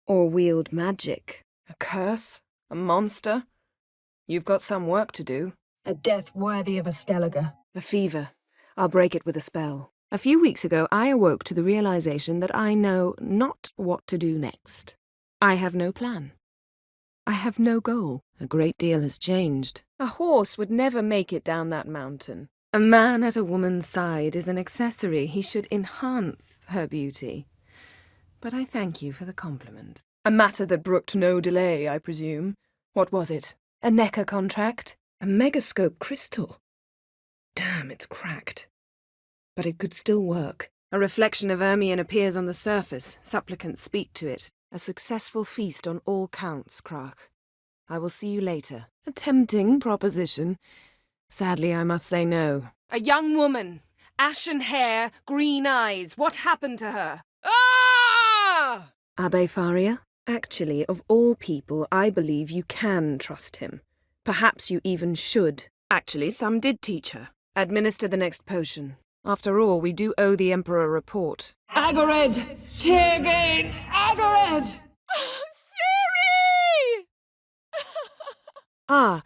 or wield magic. A curse? A monster? You've got some work to do. A death worthy of a Skellige. A fever. I'll break it with a spell. A few weeks ago, I awoke to the realization that I know not what to do next. I have no plan. I have no goal. A great deal has changed. A horse would never make it down that mountain. A man at a woman's side is an accessory. He should enhance her beauty. But I thank you for the compliment. A matter that brooked no delay, I presume. What was it? A Necker contract? A megascope crystal? Damn, it's cracked. But it could still work. A reflection of Ermion appears on the surface. Supplicants speak to it. A successful feast on all counts, Krach. I will see you later. A tempting proposition. Sadly, I must say no. A young woman. Ashen hair, green eyes. What happened to her? Ah! Abbe Faria? Actually, of all people, I believe you can trust him. Perhaps you even should. Actually, some did teach her. Administer the next potion. After all, we do owe the Emperor a report. Agored! Tirgain! Agored! Ciri!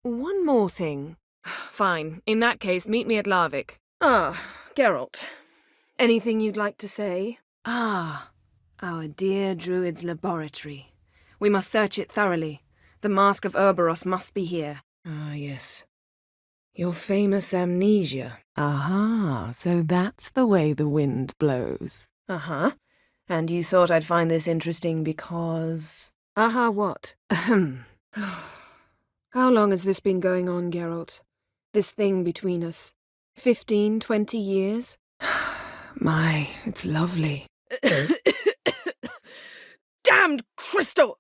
One more thing. Fine. In that case, meet me at Larvik. Geralt. Anything you'd like to say? Our dear Druid's laboratory. We must search it thoroughly. The Mask of Ouroboros must be here. Yes. Your famous amnesia. So that's the way the wind blows. And you thought I'd find this interesting because... what? Ahem. How long has this been going on, Geralt? This thing between us? 15, 20 years? My, it's lovely. Damned crystal!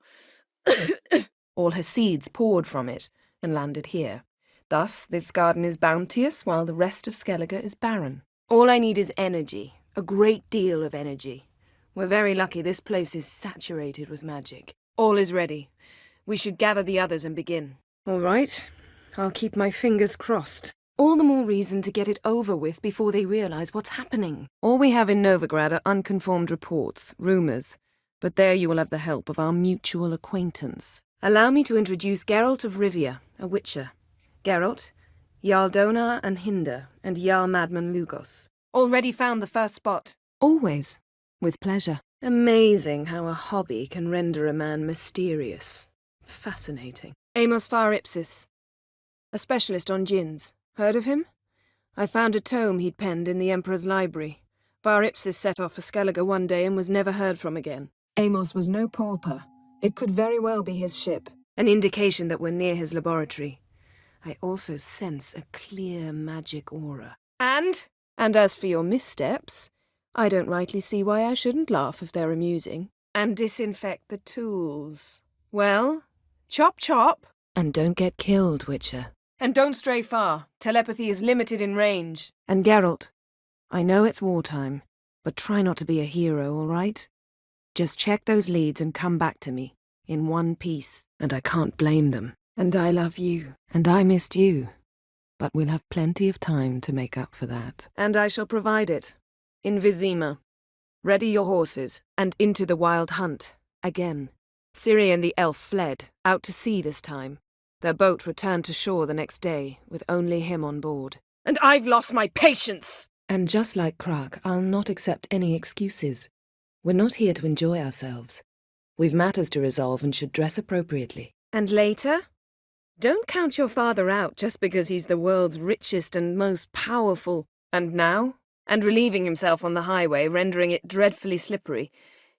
All her seeds poured from it and landed here. Thus, this garden is bounteous while the rest of Skellige is barren. All I need is energy, a great deal of energy. We're very lucky this place is saturated with magic. All is ready. We should gather the others and begin. All right. I'll keep my fingers crossed. All the more reason to get it over with before they realize what's happening. All we have in Novigrad are unconfirmed reports, rumors. But there you will have the help of our mutual acquaintance. Allow me to introduce Geralt of Rivia, a witcher. Geralt, Jarl Donar and Hinder, and Jarl Madman Lugos. Already found the first spot. Always. With pleasure. Amazing how a hobby can render a man mysterious. Fascinating. Amos Far Ipsis. A specialist on djinns. Heard of him? I found a tome he'd penned in the Emperor's library. Far Ipsis set off for Skellige one day and was never heard from again. Amos was no pauper. It could very well be his ship. An indication that we're near his laboratory. I also sense a clear magic aura. And as for your missteps, I don't rightly see why I shouldn't laugh if they're amusing. And disinfect the tools. Well, chop chop. And don't get killed, Witcher. And don't stray far. Telepathy is limited in range. And Geralt, I know it's wartime, but try not to be a hero, all right? Just check those leads and come back to me, in one piece. And I can't blame them. And I love you. And I missed you. But we'll have plenty of time to make up for that. And I shall provide it. In Vizima. Ready your horses, and into the wild hunt. Again. Ciri and the elf fled, out to sea this time. Their boat returned to shore the next day, with only him on board. And I've lost my patience! And just like Krach, I'll not accept any excuses. We're not here to enjoy ourselves. We've matters to resolve and should dress appropriately. And later? Don't count your father out just because he's the world's richest and most powerful. And now? And relieving himself on the highway, rendering it dreadfully slippery.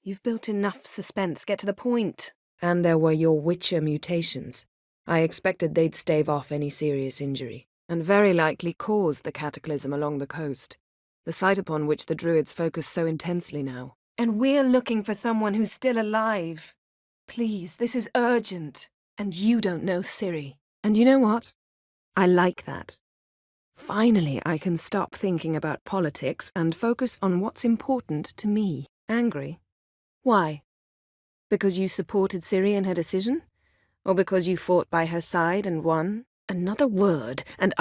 You've built enough suspense, get to the point. And there were your Witcher mutations. I expected they'd stave off any serious injury, and very likely cause the cataclysm along the coast, the site upon which the Druids focus so intensely now. And we're looking for someone who's still alive. Please, this is urgent. And you don't know Ciri. And you know what? I like that. Finally, I can stop thinking about politics and focus on what's important to me. Angry? Why? Because you supported Ciri in her decision? Or because you fought by her side and won? Another word, and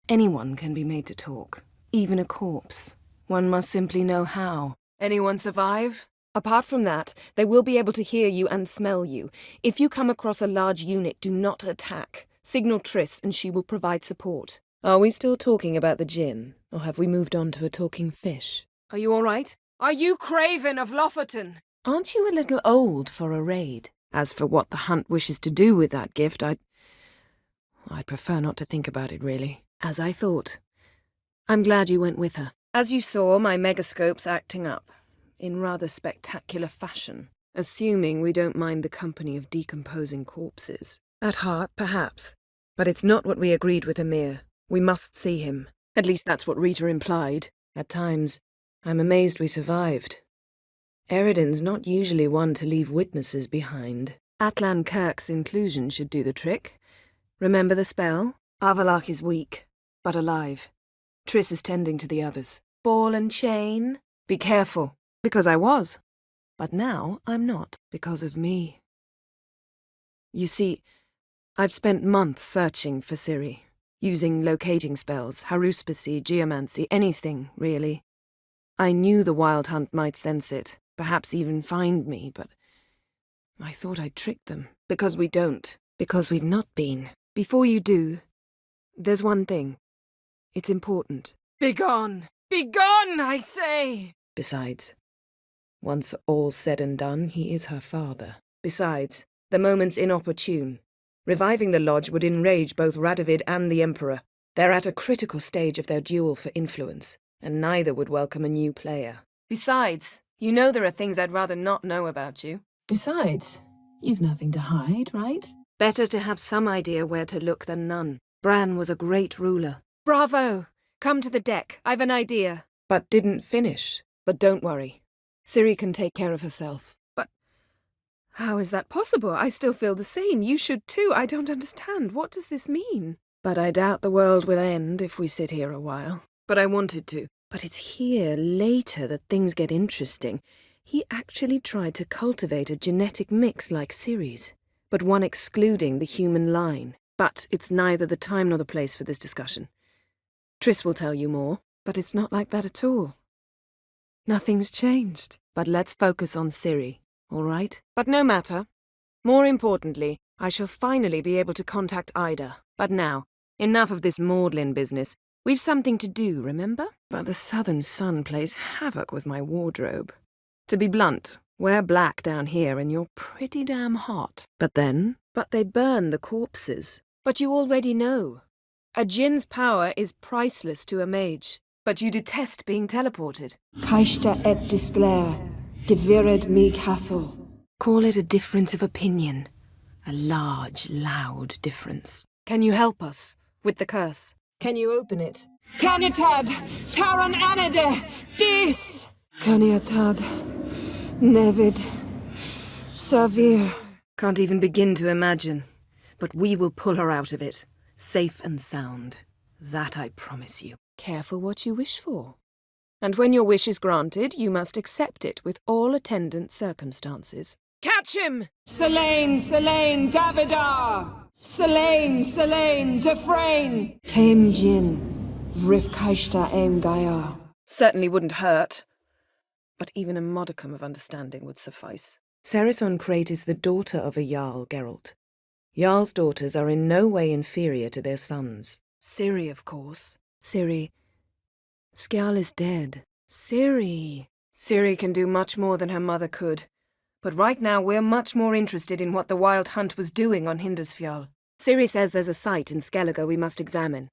Anyone can be made to talk. Even a corpse. One must simply know how. Anyone survive? Apart from that, they will be able to hear you and smell you. If you come across a large unit, do not attack. Signal Triss and she will provide support. Are we still talking about the djinn, or have we moved on to a talking fish? Are you all right? Are you Craven of Lofferton? Aren't you a little old for a raid? As for what the hunt wishes to do with that gift, I'd prefer not to think about it, really. As I thought. I'm glad you went with her. As you saw, my megascope's acting up. In rather spectacular fashion. Assuming we don't mind the company of decomposing corpses. At heart, perhaps. But it's not what we agreed with Emir. We must see him. At least that's what Rita implied. At times, I'm amazed we survived. Eridan's not usually one to leave witnesses behind. Atlan Kirk's inclusion should do the trick. Remember the spell? Avalok is weak, but alive. Triss is tending to the others. Ball and chain? Be careful, because I was. But now I'm not, because of me. You see, I've spent months searching for Ciri, using locating spells, haruspicy, geomancy, anything, really. I knew the Wild Hunt might sense it, perhaps even find me, but I thought I'd tricked them. Because we don't. Because we've not been. Before you do, there's one thing. It's important. Begone! Begone, I say! Besides, once all's said and done, he is her father. Besides, the moment's inopportune. Reviving the lodge would enrage both Radovid and the Emperor. They're at a critical stage of their duel for influence, and neither would welcome a new player. Besides, you know there are things I'd rather not know about you. Besides, you've nothing to hide, right? Better to have some idea where to look than none. Bran was a great ruler. Bravo! Come to the deck, I've an idea. But didn't finish. But don't worry. Ciri can take care of herself. But how is that possible? I still feel the same. You should too. I don't understand. What does this mean? But I doubt the world will end if we sit here a while. But I wanted to. But it's here, later, that things get interesting. He actually tried to cultivate a genetic mix like Ciri's, but one excluding the human line. But it's neither the time nor the place for this discussion. Triss will tell you more, but it's not like that at all. Nothing's changed. But let's focus on Ciri, all right? But no matter. More importantly, I shall finally be able to contact Ida. But now, enough of this maudlin business. We've something to do, remember? But the southern sun plays havoc with my wardrobe. To be blunt, wear black down here and you're pretty damn hot. But they burn the corpses. But you already know. A djinn's power is priceless to a mage. But you detest being teleported. Kaishta et disclair, gevired me castle. Call it a difference of opinion. A large, loud difference. Can you help us with the curse? Can you open it? Kaniatad, Taran Anade, Dis! Kaniatad, Nevid, Savir. Can't even begin to imagine. But we will pull her out of it, safe and sound. That I promise you. Careful what you wish for. And when your wish is granted, you must accept it with all attendant circumstances. Catch him! Selene, Davidar! Selene, Defrain! Came Jin, Vrif Kaishta Aim Gaia. Certainly wouldn't hurt. But even a modicum of understanding would suffice. Cerison Crate is the daughter of a Jarl, Geralt. Jarl's daughters are in no way inferior to their sons. Ciri, of course. Ciri. Skjal is dead. Ciri. Ciri can do much more than her mother could. But right now we're much more interested in what the Wild Hunt was doing on Hindarsfjall. Ciri says there's a site in Skellige we must examine.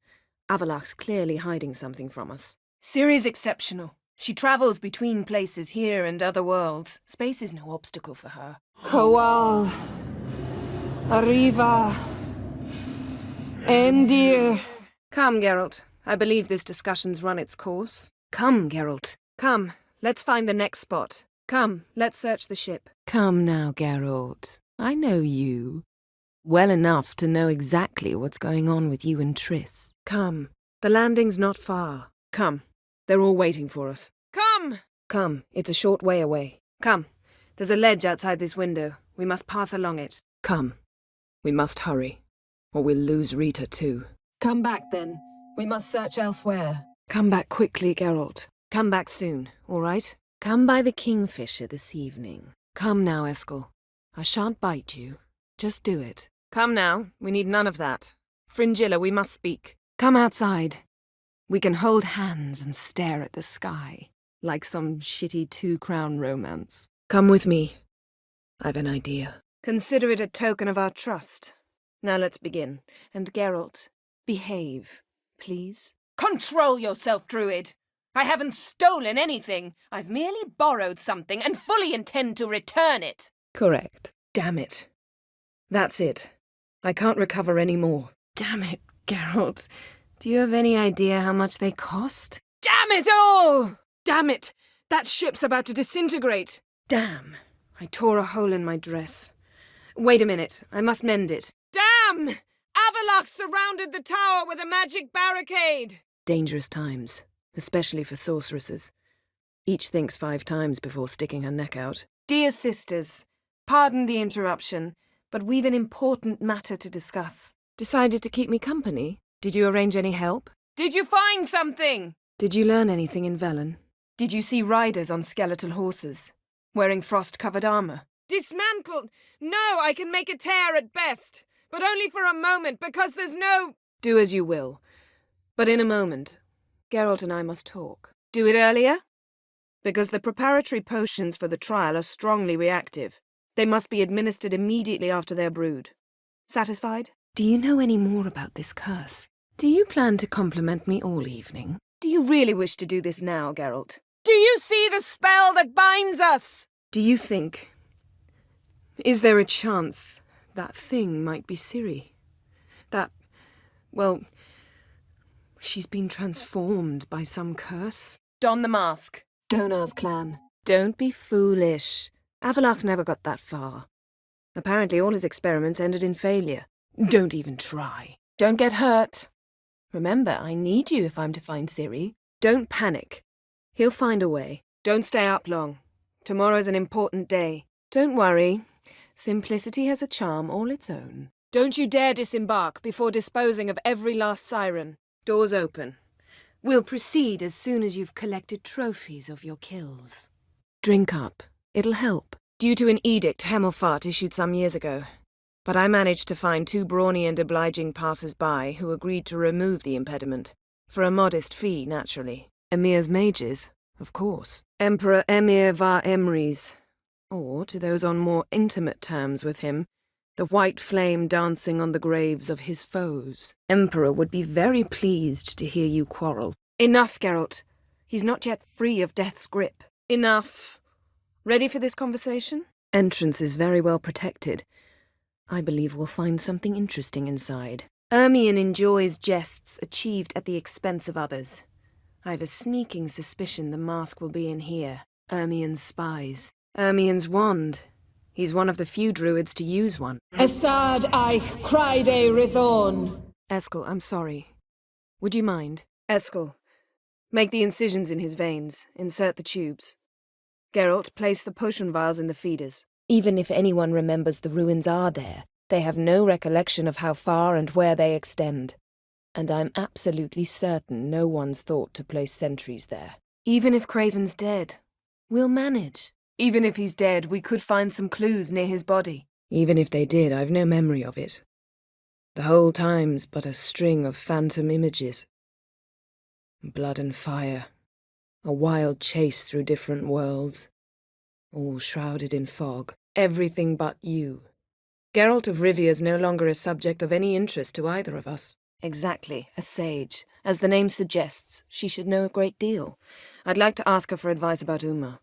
Avalok's clearly hiding something from us. Ciri's exceptional. She travels between places here and other worlds. Space is no obstacle for her. Kowal. Arriva. Endir. Come, Geralt. I believe this discussion's run its course. Come, Geralt. Come, let's find the next spot. Come, let's search the ship. Come now, Geralt. I know you. Well enough to know exactly what's going on with you and Triss. Come, the landing's not far. Come, they're all waiting for us. Come! Come, it's a short way away. Come, there's a ledge outside this window. We must pass along it. Come, we must hurry, or we'll lose Rita too. Come back then. We must search elsewhere. Come back quickly, Geralt. Come back soon, all right? Come by the Kingfisher this evening. Come now, Eskel. I shan't bite you. Just do it. Come now, we need none of that. Fringilla, we must speak. Come outside. We can hold hands and stare at the sky, like some shitty 2-crown romance. Come with me. I've an idea. Consider it a token of our trust. Now let's begin. And Geralt, behave, please. Control yourself, Druid! I haven't stolen anything. I've merely borrowed something and fully intend to return it. Correct. Damn it. That's it. I can't recover any more. Damn it, Geralt. Do you have any idea how much they cost? Damn it all! Damn it! That ship's about to disintegrate. Damn. I tore a hole in my dress. Wait a minute. I must mend it. Damn! Avallac'h surrounded the tower with a magic barricade. Dangerous times, especially for sorceresses. Each thinks 5 times before sticking her neck out. Dear sisters, pardon the interruption, but we've an important matter to discuss. Decided to keep me company? Did you arrange any help? Did you find something? Did you learn anything in Velen? Did you see riders on skeletal horses, wearing frost-covered armor? Dismantled! No, I can make a tear at best, but only for a moment, because there's no... Do as you will. But in a moment, Geralt and I must talk. Do it earlier? Because the preparatory potions for the trial are strongly reactive. They must be administered immediately after they're brewed. Satisfied? Do you know any more about this curse? Do you plan to compliment me all evening? Do you really wish to do this now, Geralt? Do you see the spell that binds us? Do you think... Is there a chance that thing might be Ciri? That... well... she's been transformed by some curse? Don the mask. Donar's clan. Don't be foolish. Avallac'h never got that far. Apparently all his experiments ended in failure. Don't even try. Don't get hurt. Remember, I need you if I'm to find Ciri. Don't panic. He'll find a way. Don't stay up long. Tomorrow's an important day. Don't worry. Simplicity has a charm all its own. Don't you dare disembark before disposing of every last siren. Doors open. We'll proceed as soon as you've collected trophies of your kills. Drink up. It'll help. Due to an edict Hemmelfart issued some years ago. But I managed to find 2 brawny and obliging passers-by who agreed to remove the impediment. For a modest fee, naturally. Emir's mages, of course. Emperor Emir var Emrys. Or, to those on more intimate terms with him, the white flame dancing on the graves of his foes. Emperor would be very pleased to hear you quarrel. Enough, Geralt. He's not yet free of death's grip. Enough. Ready for this conversation? Entrance is very well protected. I believe we'll find something interesting inside. Ermion enjoys jests achieved at the expense of others. I've a sneaking suspicion the mask will be in here. Ermion's spies. Ermion's wand. He's one of the few druids to use one. Esad Eich Criede Rithorn. Eskel, I'm sorry. Would you mind? Eskel, make the incisions in his veins. Insert the tubes. Geralt, place the potion vials in the feeders. Even if anyone remembers the ruins are there, they have no recollection of how far and where they extend. And I'm absolutely certain no one's thought to place sentries there. Even if Craven's dead, we'll manage. Even if he's dead, we could find some clues near his body. Even if they did, I've no memory of it. The whole time's but a string of phantom images. Blood and fire. A wild chase through different worlds. All shrouded in fog. Everything but you. Geralt of Rivia's no longer a subject of any interest to either of us. Exactly, a sage. As the name suggests, she should know a great deal. I'd like to ask her for advice about Uma.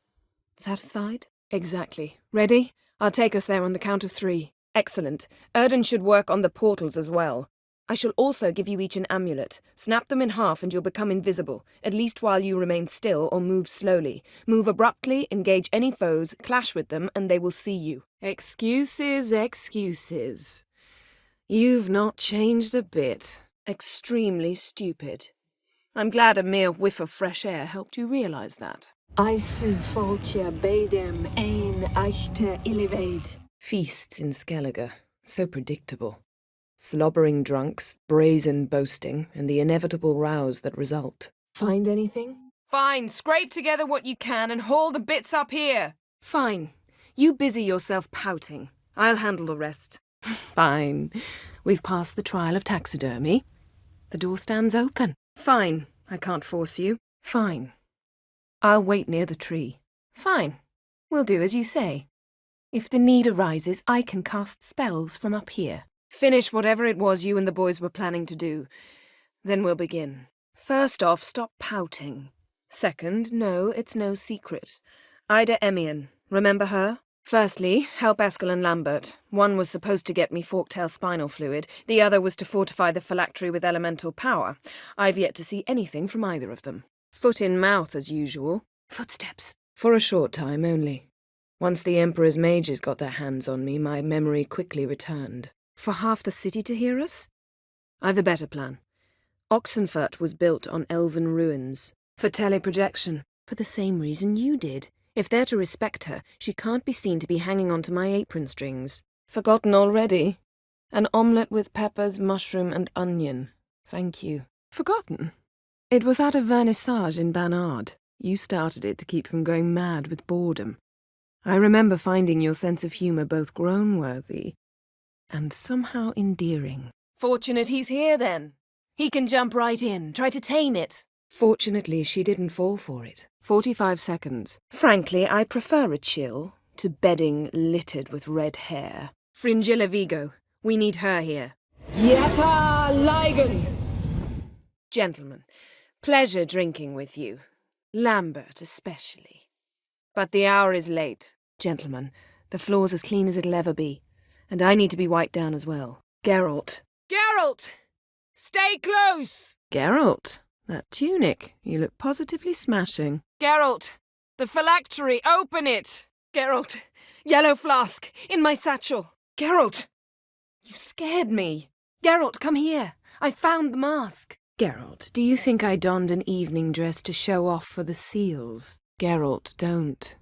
Satisfied? Exactly. Ready? I'll take us there on the count of 3. Excellent. Erden should work on the portals as well. I shall also give you each an amulet. Snap them in half and you'll become invisible, at least while you remain still or move slowly. Move abruptly, engage any foes, clash with them, and they will see you. Excuses, excuses. You've not changed a bit. Extremely stupid. I'm glad a mere whiff of fresh air helped you realize that. Isu Foltia Bedem Ein Eichte Illivaid. Feasts in Skellige. So predictable. Slobbering drunks, brazen boasting, and the inevitable rows that result. Find anything? Fine, scrape together what you can and haul the bits up here. Fine. You busy yourself pouting. I'll handle the rest. Fine. We've passed the trial of taxidermy. The door stands open. Fine. I can't force you. Fine. I'll wait near the tree. Fine. We'll do as you say. If the need arises, I can cast spells from up here. Finish whatever it was you and the boys were planning to do. Then we'll begin. First off, stop pouting. Second, no, it's no secret. Ida Emian. Remember her? Firstly, help Eskel and Lambert. One was supposed to get me forktail spinal fluid. The other was to fortify the phylactery with elemental power. I've yet to see anything from either of them. Foot in mouth, as usual. Footsteps. For a short time only. Once the Emperor's mages got their hands on me, my memory quickly returned. For half the city to hear us? I've a better plan. Oxenfurt was built on elven ruins. For teleprojection. For the same reason you did. If they're to respect her, she can't be seen to be hanging onto my apron strings. Forgotten already? An omelette with peppers, mushroom and onion. Thank you. Forgotten? It was at a vernissage in Barnard. You started it to keep from going mad with boredom. I remember finding your sense of humour both groan-worthy and somehow endearing. Fortunate he's here, then. He can jump right in, try to tame it. Fortunately, she didn't fall for it. 45 seconds. Frankly, I prefer a chill to bedding littered with red hair. Fringilla Vigo, we need her here. Yetta Ligen! Gentlemen, pleasure drinking with you. Lambert especially. But the hour is late. Gentlemen, the floor's as clean as it'll ever be. And I need to be wiped down as well. Geralt. Geralt! Stay close! Geralt, that tunic. You look positively smashing. Geralt, the phylactery, open it! Geralt, yellow flask, in my satchel. Geralt, you scared me. Geralt, come here. I found the mask. Geralt, do you think I donned an evening dress to show off for the seals? Geralt, don't.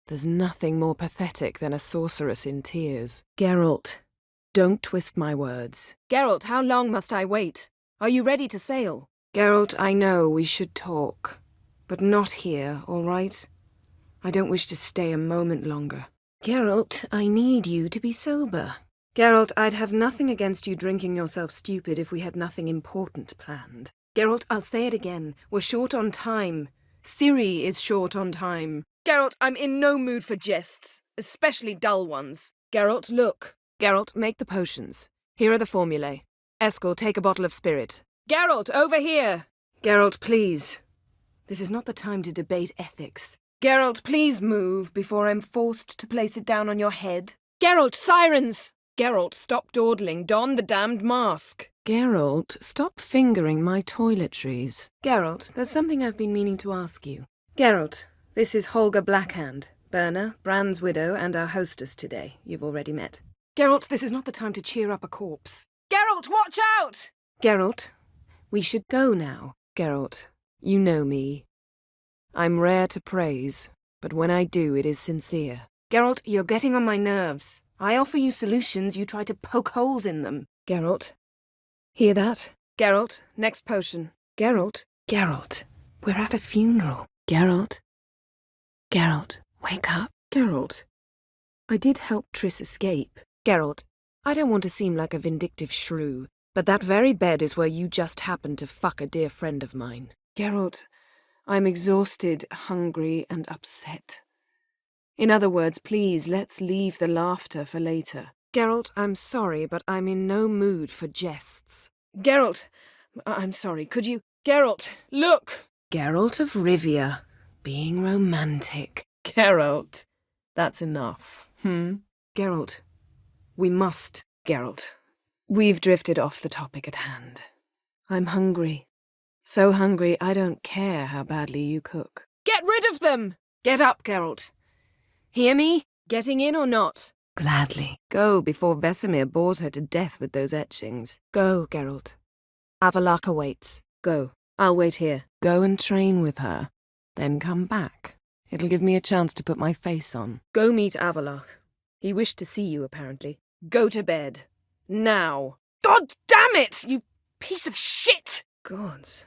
There's nothing more pathetic than a sorceress in tears. Geralt, don't twist my words. Geralt, how long must I wait? Are you ready to sail? Geralt, I know we should talk. But not here, all right? I don't wish to stay a moment longer. Geralt, I need you to be sober. Geralt, I'd have nothing against you drinking yourself stupid if we had nothing important planned. Geralt, I'll say it again. We're short on time. Ciri is short on time. Geralt, I'm in no mood for jests, especially dull ones. Geralt, look. Geralt, make the potions. Here are the formulae. Eskel, take a bottle of spirit. Geralt, over here. Geralt, please. This is not the time to debate ethics. Geralt, please move before I'm forced to place it down on your head. Geralt, sirens! Geralt, stop dawdling. Don the damned mask. Geralt, stop fingering my toiletries. Geralt, there's something I've been meaning to ask you. Geralt, this is Holger Blackhand, Berna, Bran's widow, and our hostess today. You've already met. Geralt, this is not the time to cheer up a corpse. Geralt, watch out! Geralt, we should go now. Geralt, you know me. I'm rare to praise, but when I do, it is sincere. Geralt, you're getting on my nerves. I offer you solutions, you try to poke holes in them. Geralt, hear that? Geralt, next potion. Geralt, Geralt, we're at a funeral. Geralt, Geralt, wake up. Geralt, I did help Triss escape. Geralt, I don't want to seem like a vindictive shrew, but that very bed is where you just happened to fuck a dear friend of mine. Geralt, I'm exhausted, hungry, and upset. In other words, please, let's leave the laughter for later. Geralt, I'm sorry, but I'm in no mood for jests. Geralt, I'm sorry, could you... Geralt, look! Geralt of Rivia, being romantic. Geralt, that's enough, Geralt, we must... Geralt, we've drifted off the topic at hand. I'm hungry. So hungry, I don't care how badly you cook. Get rid of them! Get up, Geralt. Hear me? Getting in or not? Gladly. Go before Vesemir bores her to death with those etchings. Go, Geralt. Avalak awaits. Go. I'll wait here. Go and train with her. Then come back. It'll give me a chance to put my face on. Go meet Avalak. He wished to see you, apparently. Go to bed. Now. God damn it, you piece of shit! Gods.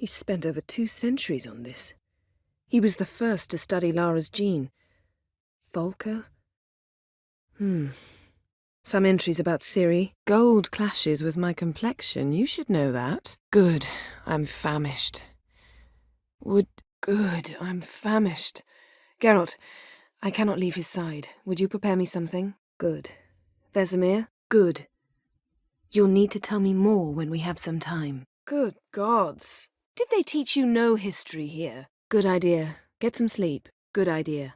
He spent over 2 centuries on this. He was the first to study Lara's gene. Volker? Some entries about Ciri. Gold clashes with my complexion. You should know that. Good. I'm famished. Good. I'm famished. Geralt, I cannot leave his side. Would you prepare me something? Good. Vesemir? Good. You'll need to tell me more when we have some time. Good gods. Did they teach you no history here? Good idea. Get some sleep. Good idea.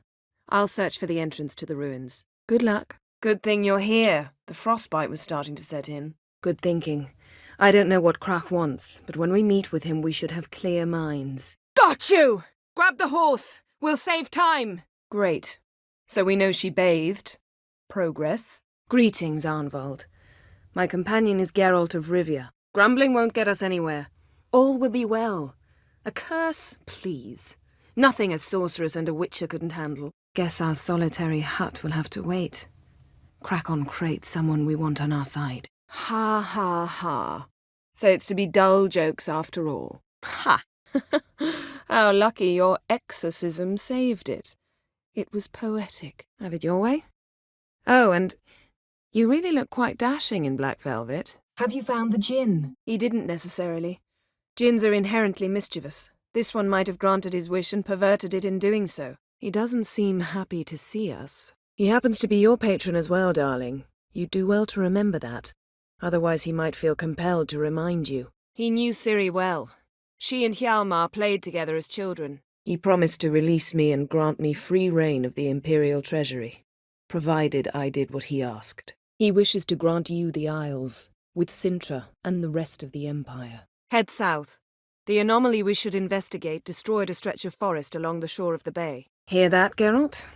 I'll search for the entrance to the ruins. Good luck. Good thing you're here. The frostbite was starting to set in. Good thinking. I don't know what Krach wants, but when we meet with him we should have clear minds. Got you! Grab the horse! We'll save time! Great. So we know she bathed. Progress. Greetings, Arnvald. My companion is Geralt of Rivia. Grumbling won't get us anywhere. All will be well. A curse, please. Nothing a sorceress and a witcher couldn't handle. Guess our solitary hut will have to wait. Crack on crate someone we want on our side. Ha ha ha. So it's to be dull jokes after all. Ha! How lucky your exorcism saved it. It was poetic. Have it your way? Oh, and you really look quite dashing in black velvet. Have you found the djinn? He didn't necessarily. Djinns are inherently mischievous. This one might have granted his wish and perverted it in doing so. He doesn't seem happy to see us. He happens to be your patron as well, darling. You'd do well to remember that. Otherwise he might feel compelled to remind you. He knew Ciri well. She and Hjalmar played together as children. He promised to release me and grant me free reign of the Imperial Treasury, provided I did what he asked. He wishes to grant you the Isles, with Sintra and the rest of the Empire. Head south. The anomaly we should investigate destroyed a stretch of forest along the shore of the bay. Hear that, Geralt?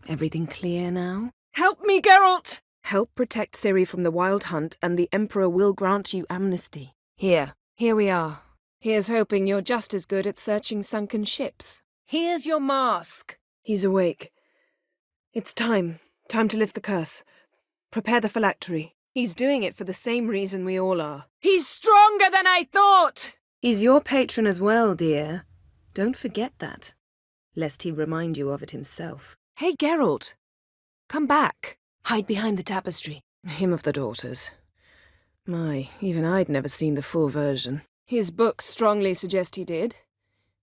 Everything clear now? Help me, Geralt! Help protect Ciri from the Wild Hunt, and the Emperor will grant you amnesty. Here we are. Here's hoping you're just as good at searching sunken ships. Here's your mask. He's awake. It's time to lift the curse. Prepare the phylactery. He's doing it for the same reason we all are. He's stronger than I thought! He's your patron as well, dear. Don't forget that, lest he remind you of it himself. Hey, Geralt. Come back. Hide behind the tapestry. Hymn of the Daughters. My, even I'd never seen the full version. His books strongly suggest he did.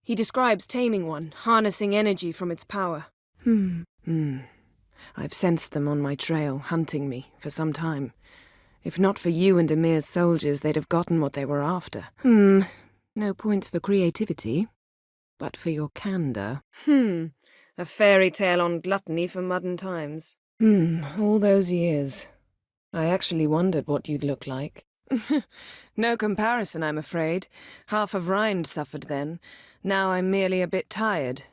He describes taming one, harnessing energy from its power. I've sensed them on my trail, hunting me, for some time. If not for you and Emir's soldiers, they'd have gotten what they were after. No points for creativity, but for your candour. A fairy tale on gluttony for modern times. All those years. I actually wondered what you'd look like. No comparison, I'm afraid. Half of Rind suffered then. Now I'm merely a bit tired.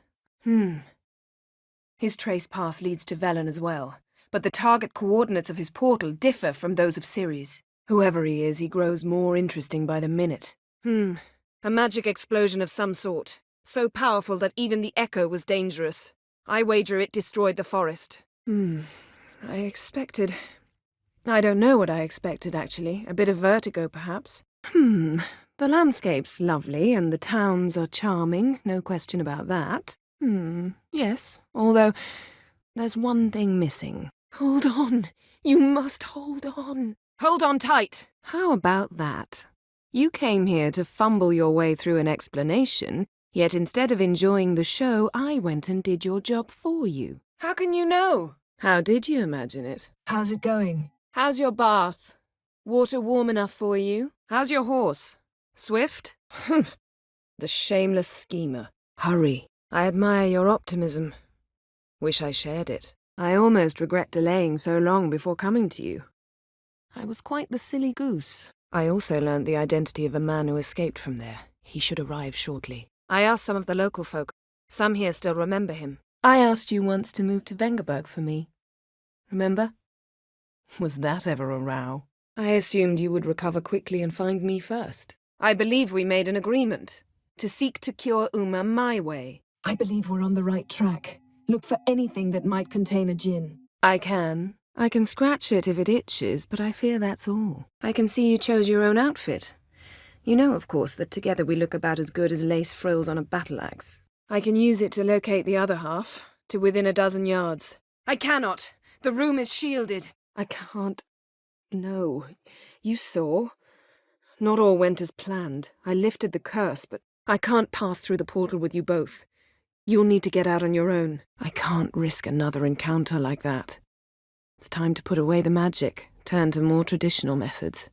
His trace path leads to Velen as well, but the target coordinates of his portal differ from those of Ciri's. Whoever he is, he grows more interesting by the minute. A magic explosion of some sort, so powerful that even the echo was dangerous. I wager it destroyed the forest. I don't know what I expected, actually. A bit of vertigo, perhaps. The landscape's lovely, and the towns are charming, no question about that. Yes, although there's one thing missing. Hold on! You must hold on! Hold on tight! How about that? You came here to fumble your way through an explanation, yet instead of enjoying the show, I went and did your job for you. How can you know? How did you imagine it? How's it going? How's your bath? Water warm enough for you? How's your horse? Swift? The shameless schemer. Hurry. I admire your optimism. Wish I shared it. I almost regret delaying so long before coming to you. I was quite the silly goose. I also learned the identity of a man who escaped from there. He should arrive shortly. I asked some of the local folk. Some here still remember him. I asked you once to move to Vengerberg for me. Remember? Was that ever a row? I assumed you would recover quickly and find me first. I believe we made an agreement. To seek to cure Uma my way. I believe we're on the right track. Look for anything that might contain a djinn. I can. I can scratch it if it itches, but I fear that's all. I can see you chose your own outfit. You know, of course, that together we look about as good as lace frills on a battle axe. I can use it to locate the other half, to within a dozen yards. I cannot! The room is shielded! I can't. No. You saw? Not all went as planned. I lifted the curse, but I can't pass through the portal with you both. You'll need to get out on your own. I can't risk another encounter like that. It's time to put away the magic, turn to more traditional methods.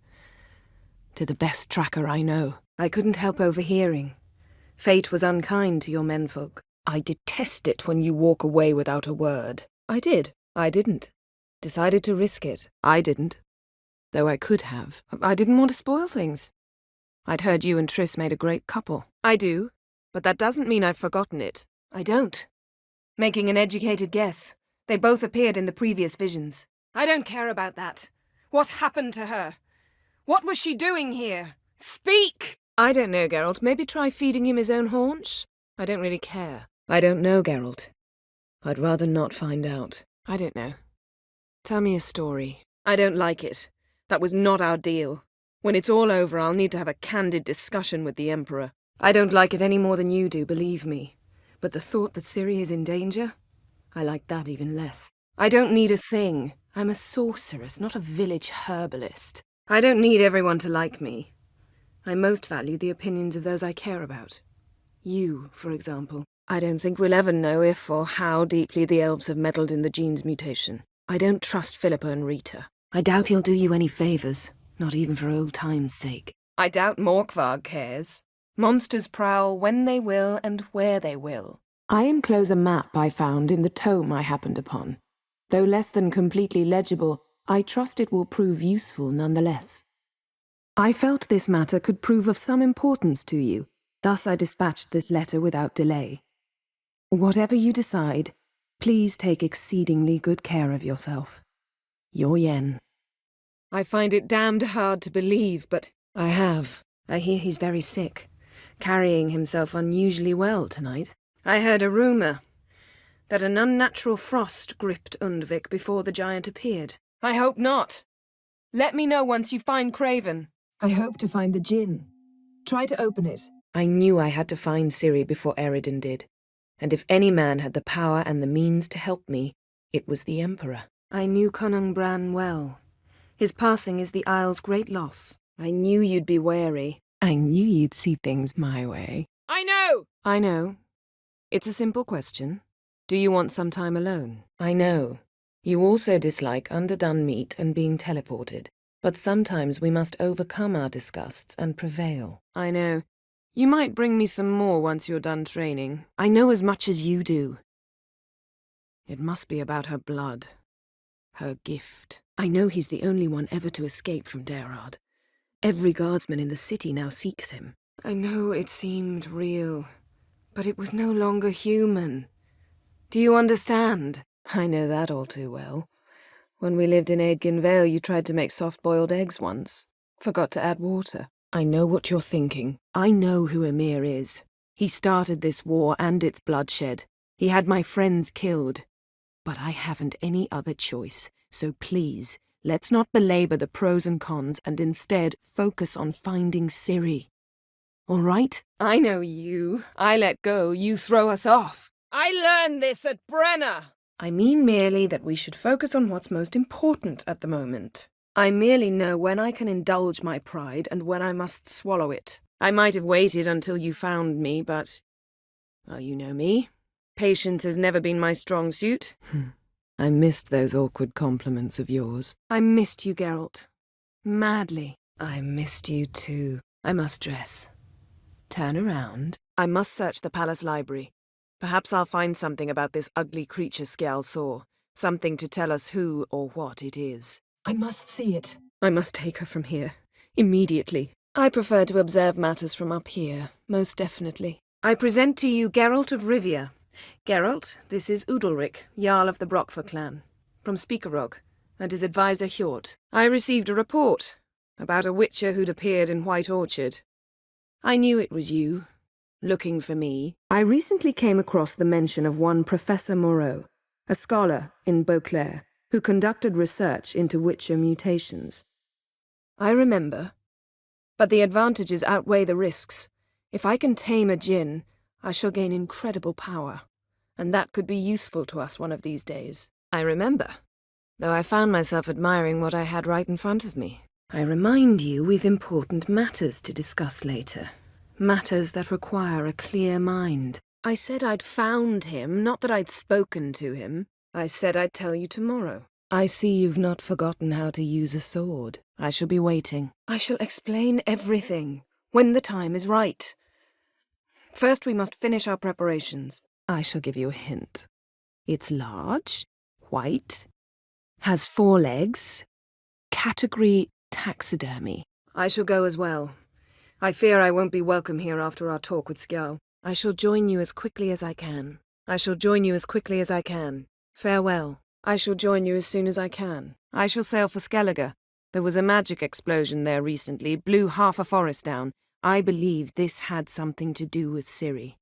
To the best tracker I know. I couldn't help overhearing. Fate was unkind to your menfolk. I detest it when you walk away without a word. I did. I didn't. Decided to risk it. I didn't. Though I could have. I didn't want to spoil things. I'd heard you and Triss made a great couple. I do, but that doesn't mean I've forgotten it. I don't. Making an educated guess. They both appeared in the previous visions. I don't care about that. What happened to her? What was she doing here? Speak! I don't know, Geralt. Maybe try feeding him his own haunch? I don't really care. I don't know, Geralt. I'd rather not find out. I don't know. Tell me a story. I don't like it. That was not our deal. When it's all over, I'll need to have a candid discussion with the Emperor. I don't like it any more than you do, believe me. But the thought that Ciri is in danger? I like that even less. I don't need a thing. I'm a sorceress, not a village herbalist. I don't need everyone to like me. I most value the opinions of those I care about. You, for example. I don't think we'll ever know if or how deeply the elves have meddled in the gene's mutation. I don't trust Philippa and Rita. I doubt he'll do you any favours, not even for old time's sake. I doubt Morkvarg cares. Monsters prowl when they will and where they will. I enclose a map I found in the tome I happened upon. Though less than completely legible, I trust it will prove useful nonetheless. I felt this matter could prove of some importance to you, thus I dispatched this letter without delay. Whatever you decide, please take exceedingly good care of yourself. Your Yen. I find it damned hard to believe, but I have. I hear he's very sick, carrying himself unusually well tonight. I heard a rumour that an unnatural frost gripped Undvik before the giant appeared. I hope not. Let me know once you find Craven. I hope to find the djinn. Try to open it. I knew I had to find Ciri before Eridan did. And if any man had the power and the means to help me, it was the Emperor. I knew Conung Bran well. His passing is the Isle's great loss. I knew you'd be wary. I knew you'd see things my way. I know! I know. It's a simple question. Do you want some time alone? I know. You also dislike underdone meat and being teleported. But sometimes we must overcome our disgusts and prevail. I know. You might bring me some more once you're done training. I know as much as you do. It must be about her blood. Her gift. I know he's the only one ever to escape from Derard. Every guardsman in the city now seeks him. I know it seemed real, but it was no longer human. Do you understand? I know that all too well. When we lived in Aedgin Vale, you tried to make soft-boiled eggs once. Forgot to add water. I know what you're thinking. I know who Emir is. He started this war and its bloodshed. He had my friends killed. But I haven't any other choice, so please, let's not belabor the pros and cons and instead focus on finding Ciri. All right? I know you. I let go, you throw us off. I learned this at Brenna. I mean merely that we should focus on what's most important at the moment. I merely know when I can indulge my pride and when I must swallow it. I might have waited until you found me, but... well, you know me. Patience has never been my strong suit. I missed those awkward compliments of yours. I missed you, Geralt. Madly. I missed you too. I must dress. Turn around. I must search the palace library. Perhaps I'll find something about this ugly creature Skjal saw. Something to tell us who or what it is. I must see it. I must take her from here. Immediately. I prefer to observe matters from up here, most definitely. I present to you Geralt of Rivia. Geralt, this is Udalric, Jarl of the Brockfer clan, from Speakerog, and his advisor Hjort. I received a report about a witcher who'd appeared in White Orchard. I knew it was you, looking for me. I recently came across the mention of one Professor Moreau, a scholar in Beauclair, who conducted research into witcher mutations. I remember. But the advantages outweigh the risks. If I can tame a djinn, I shall gain incredible power, and that could be useful to us one of these days. I remember, though I found myself admiring what I had right in front of me. I remind you we've important matters to discuss later. Matters that require a clear mind. I said I'd found him, not that I'd spoken to him. I said I'd tell you tomorrow. I see you've not forgotten how to use a sword. I shall be waiting. I shall explain everything, when the time is right. First we must finish our preparations. I shall give you a hint. It's large, white, has 4 legs, category taxidermy. I shall go as well. I fear I won't be welcome here after our talk with Skjall. I shall join you as quickly as I can. I shall join you as quickly as I can. Farewell. I shall join you as soon as I can. I shall sail for Skellige. There was a magic explosion there recently, blew half a forest down. I believe this had something to do with Ciri.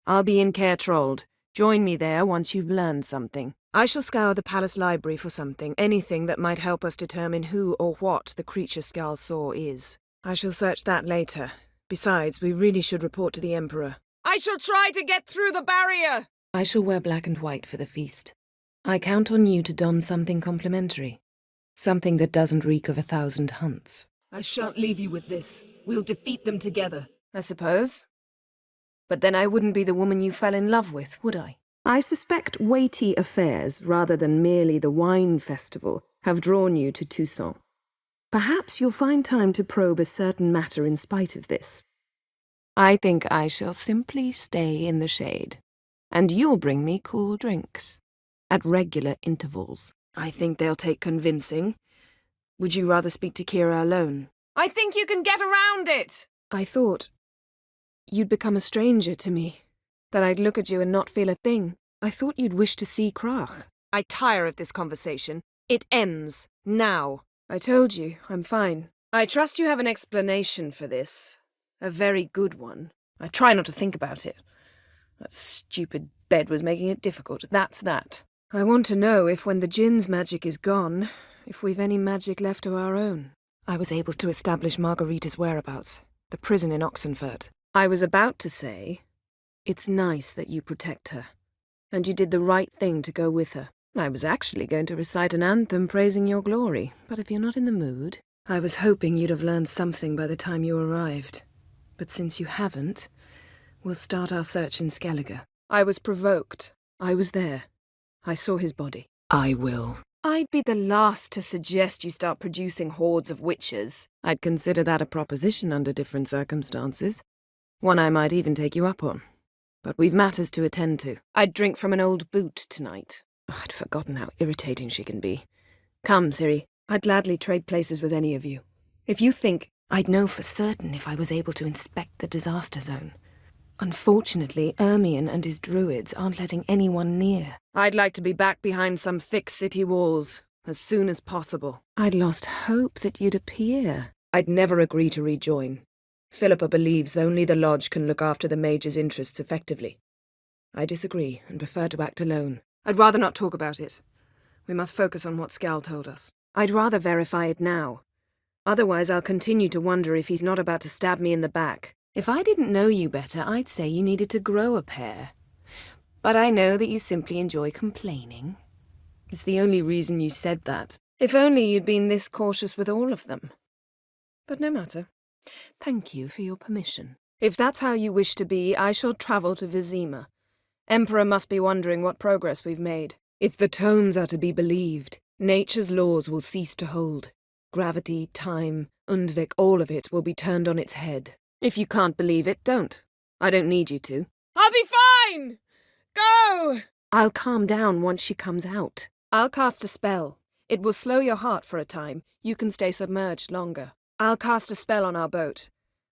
I'll be in Caer Trold. Join me there once you've learned something. I shall scour the palace library for something, anything that might help us determine who or what the creature Skjall saw is. I shall search that later. Besides, we really should report to the Emperor. I shall try to get through the barrier! I shall wear black and white for the feast. I count on you to don something complimentary. Something that doesn't reek of 1,000 hunts. I shan't leave you with this. We'll defeat them together. I suppose. But then I wouldn't be the woman you fell in love with, would I? I suspect weighty affairs, rather than merely the wine festival, have drawn you to Toussaint. Perhaps you'll find time to probe a certain matter in spite of this. I think I shall simply stay in the shade, and you'll bring me cool drinks, at regular intervals. I think they'll take convincing. Would you rather speak to Kira alone? I think you can get around it! I thought you'd become a stranger to me, that I'd look at you and not feel a thing. I thought you'd wish to see Krach. I tire of this conversation. It ends, now. I told you, I'm fine. I trust you have an explanation for this. A very good one. I try not to think about it. That stupid bed was making it difficult. That's that. I want to know if when the djinn's magic is gone, if we've any magic left of our own. I was able to establish Margarita's whereabouts, the prison in Oxenfurt. I was about to say, it's nice that you protect her, and you did the right thing to go with her. I was actually going to recite an anthem praising your glory, but if you're not in the mood... I was hoping you'd have learned something by the time you arrived. But since you haven't, we'll start our search in Skellige. I was provoked. I was there. I saw his body. I will. I'd be the last to suggest you start producing hordes of witches. I'd consider that a proposition under different circumstances. One I might even take you up on. But we've matters to attend to. I'd drink from an old boot tonight. I'd forgotten how irritating she can be. Come, Ciri. I'd gladly trade places with any of you. If you think... I'd know for certain if I was able to inspect the disaster zone. Unfortunately, Ermion and his druids aren't letting anyone near. I'd like to be back behind some thick city walls, as soon as possible. I'd lost hope that you'd appear. I'd never agree to rejoin. Philippa believes only the Lodge can look after the Mage's interests effectively. I disagree and prefer to act alone. I'd rather not talk about it. We must focus on what Skjall told us. I'd rather verify it now. Otherwise, I'll continue to wonder if he's not about to stab me in the back. If I didn't know you better, I'd say you needed to grow a pair. But I know that you simply enjoy complaining. It's the only reason you said that. If only you'd been this cautious with all of them. But no matter. Thank you for your permission. If that's how you wish to be, I shall travel to Vizima. Emperor must be wondering what progress we've made. If the tomes are to be believed, nature's laws will cease to hold. Gravity, time, Undvik, all of it will be turned on its head. If you can't believe it, don't. I don't need you to. I'll be fine! Go! I'll calm down once she comes out. I'll cast a spell. It will slow your heart for a time. You can stay submerged longer. I'll cast a spell on our boat.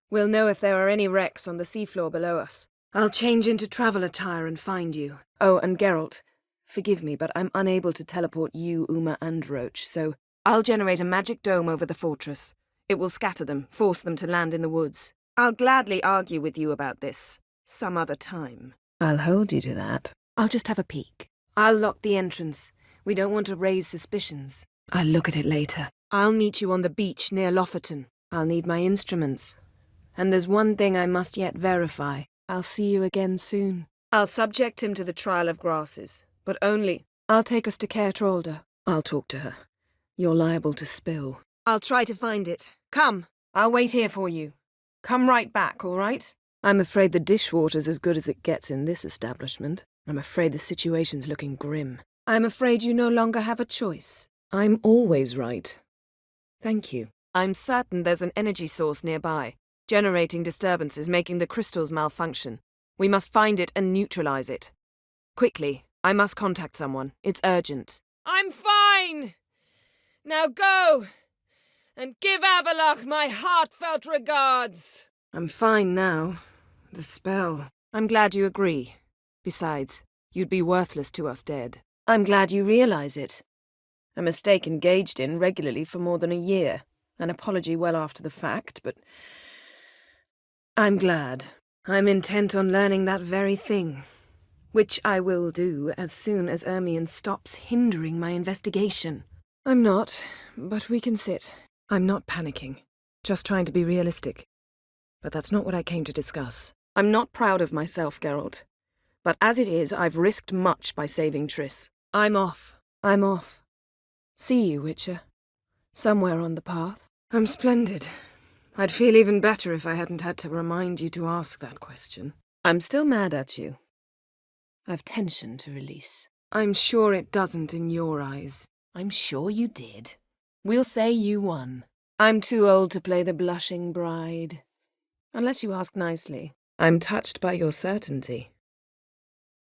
We'll know if there are any wrecks on the seafloor below us. I'll change into travel attire and find you. Oh, and Geralt, forgive me, but I'm unable to teleport you, Uma, and Roach, so I'll generate a magic dome over the fortress. It will scatter them, force them to land in the woods. I'll gladly argue with you about this, some other time. I'll hold you to that. I'll just have a peek. I'll lock the entrance. We don't want to raise suspicions. I'll look at it later. I'll meet you on the beach near Lofoten. I'll need my instruments. And there's one thing I must yet verify. I'll see you again soon. I'll subject him to the trial of grasses, but only. I'll take us to Caer Trolda. I'll talk to her. You're liable to spill. I'll try to find it. Come, I'll wait here for you. Come right back, all right? I'm afraid the dishwater's as good as it gets in this establishment. I'm afraid the situation's looking grim. I'm afraid you no longer have a choice. I'm always right. Thank you. I'm certain there's an energy source nearby, generating disturbances, making the crystals malfunction. We must find it and neutralize it. Quickly, I must contact someone. It's urgent. I'm fine! Now go! And give Avalach my heartfelt regards! I'm fine now. The spell. I'm glad you agree. Besides, you'd be worthless to us dead. I'm glad you realize it. A mistake engaged in regularly for more than a year. An apology well after the fact, but I'm glad. I'm intent on learning that very thing, which I will do as soon as Ermion stops hindering my investigation. I'm not, but we can sit. I'm not panicking, just trying to be realistic. But that's not what I came to discuss. I'm not proud of myself, Geralt. But as it is, I've risked much by saving Triss. I'm off. I'm off. See you, Witcher. Somewhere on the path. I'm splendid. I'd feel even better if I hadn't had to remind you to ask that question. I'm still mad at you. I've tension to release. I'm sure it doesn't in your eyes. I'm sure you did. We'll say you won. I'm too old to play the blushing bride. Unless you ask nicely. I'm touched by your certainty.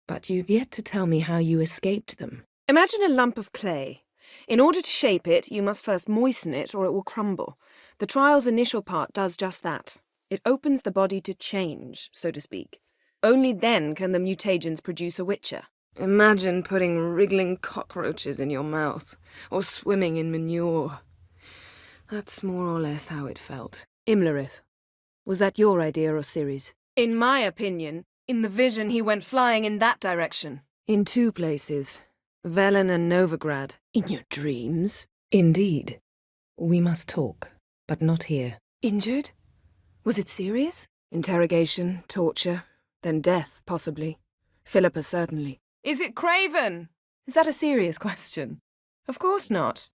But you've yet to tell me how you escaped them. Imagine a lump of clay. In order to shape it, you must first moisten it or it will crumble. The trial's initial part does just that. It opens the body to change, so to speak. Only then can the mutagens produce a witcher. Imagine putting wriggling cockroaches in your mouth, or swimming in manure. That's more or less how it felt. Imlerith, was that your idea or Ciri's? In my opinion, in the vision he went flying in that direction. In two places. Velen and Novigrad. In your dreams? Indeed. We must talk, but not here. Injured? Was it serious? Interrogation, torture, then death, possibly. Philippa, certainly. Is it Craven? Is that a serious question? Of course not.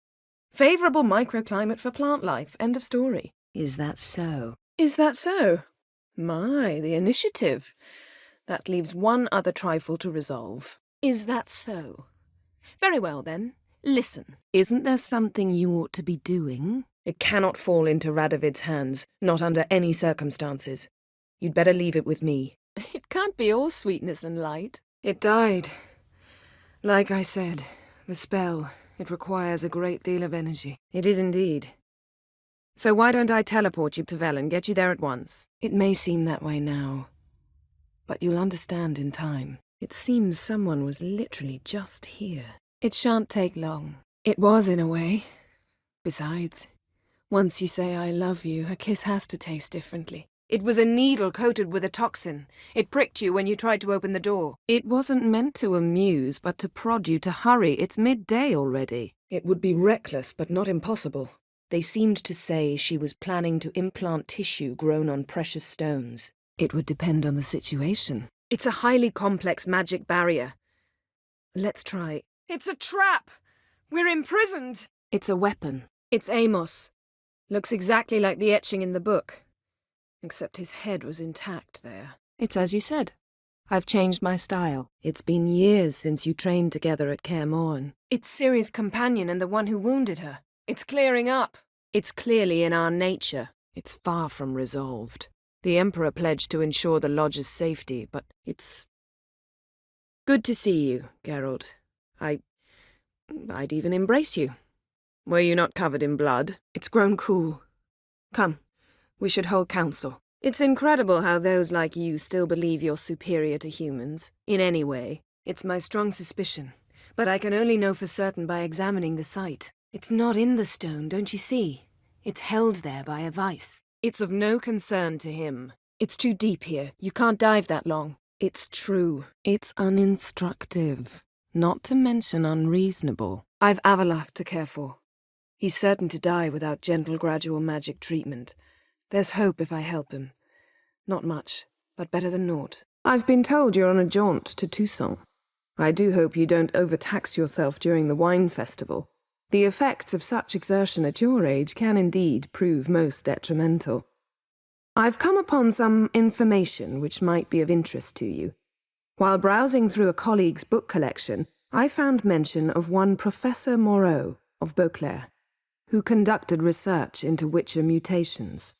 Favourable microclimate for plant life, end of story. Is that so? Is that so? My, the initiative. That leaves one other trifle to resolve. Is that so? Very well, then. Listen. Isn't there something you ought to be doing? It cannot fall into Radovid's hands, not under any circumstances. You'd better leave it with me. It can't be all sweetness and light. It died. Like I said, the spell, it requires a great deal of energy. It is indeed. So why don't I teleport you to Velen, get you there at once? It may seem that way now, but you'll understand in time. It seems someone was literally just here. It shan't take long. It was, in a way. Besides, once you say I love you, a kiss has to taste differently. It was a needle coated with a toxin. It pricked you when you tried to open the door. It wasn't meant to amuse, but to prod you to hurry. It's midday already. It would be reckless, but not impossible. They seemed to say she was planning to implant tissue grown on precious stones. It would depend on the situation. It's a highly complex magic barrier. Let's try. It's a trap! We're imprisoned! It's a weapon. It's Amos. Looks exactly like the etching in the book. Except his head was intact there. It's as you said. I've changed my style. It's been years since you trained together at Caer Morn. It's Ciri's companion and the one who wounded her. It's clearing up. It's clearly in our nature. It's far from resolved. The Emperor pledged to ensure the Lodge's safety, but it's... Good to see you, Geralt. I'd even embrace you. Were you not covered in blood? It's grown cool. Come, we should hold council. It's incredible how those like you still believe you're superior to humans, in any way. It's my strong suspicion, but I can only know for certain by examining the site. It's not in the stone, don't you see? It's held there by a vice. It's of no concern to him. It's too deep here. You can't dive that long. It's true. It's uninstructive. Not to mention unreasonable. I've Avalach to care for. He's certain to die without gentle, gradual magic treatment. There's hope if I help him. Not much, but better than naught. I've been told you're on a jaunt to Toussaint. I do hope you don't overtax yourself during the wine festival. The effects of such exertion at your age can indeed prove most detrimental. I've come upon some information which might be of interest to you. While browsing through a colleague's book collection, I found mention of one Professor Moreau of Beauclair, who conducted research into Witcher mutations.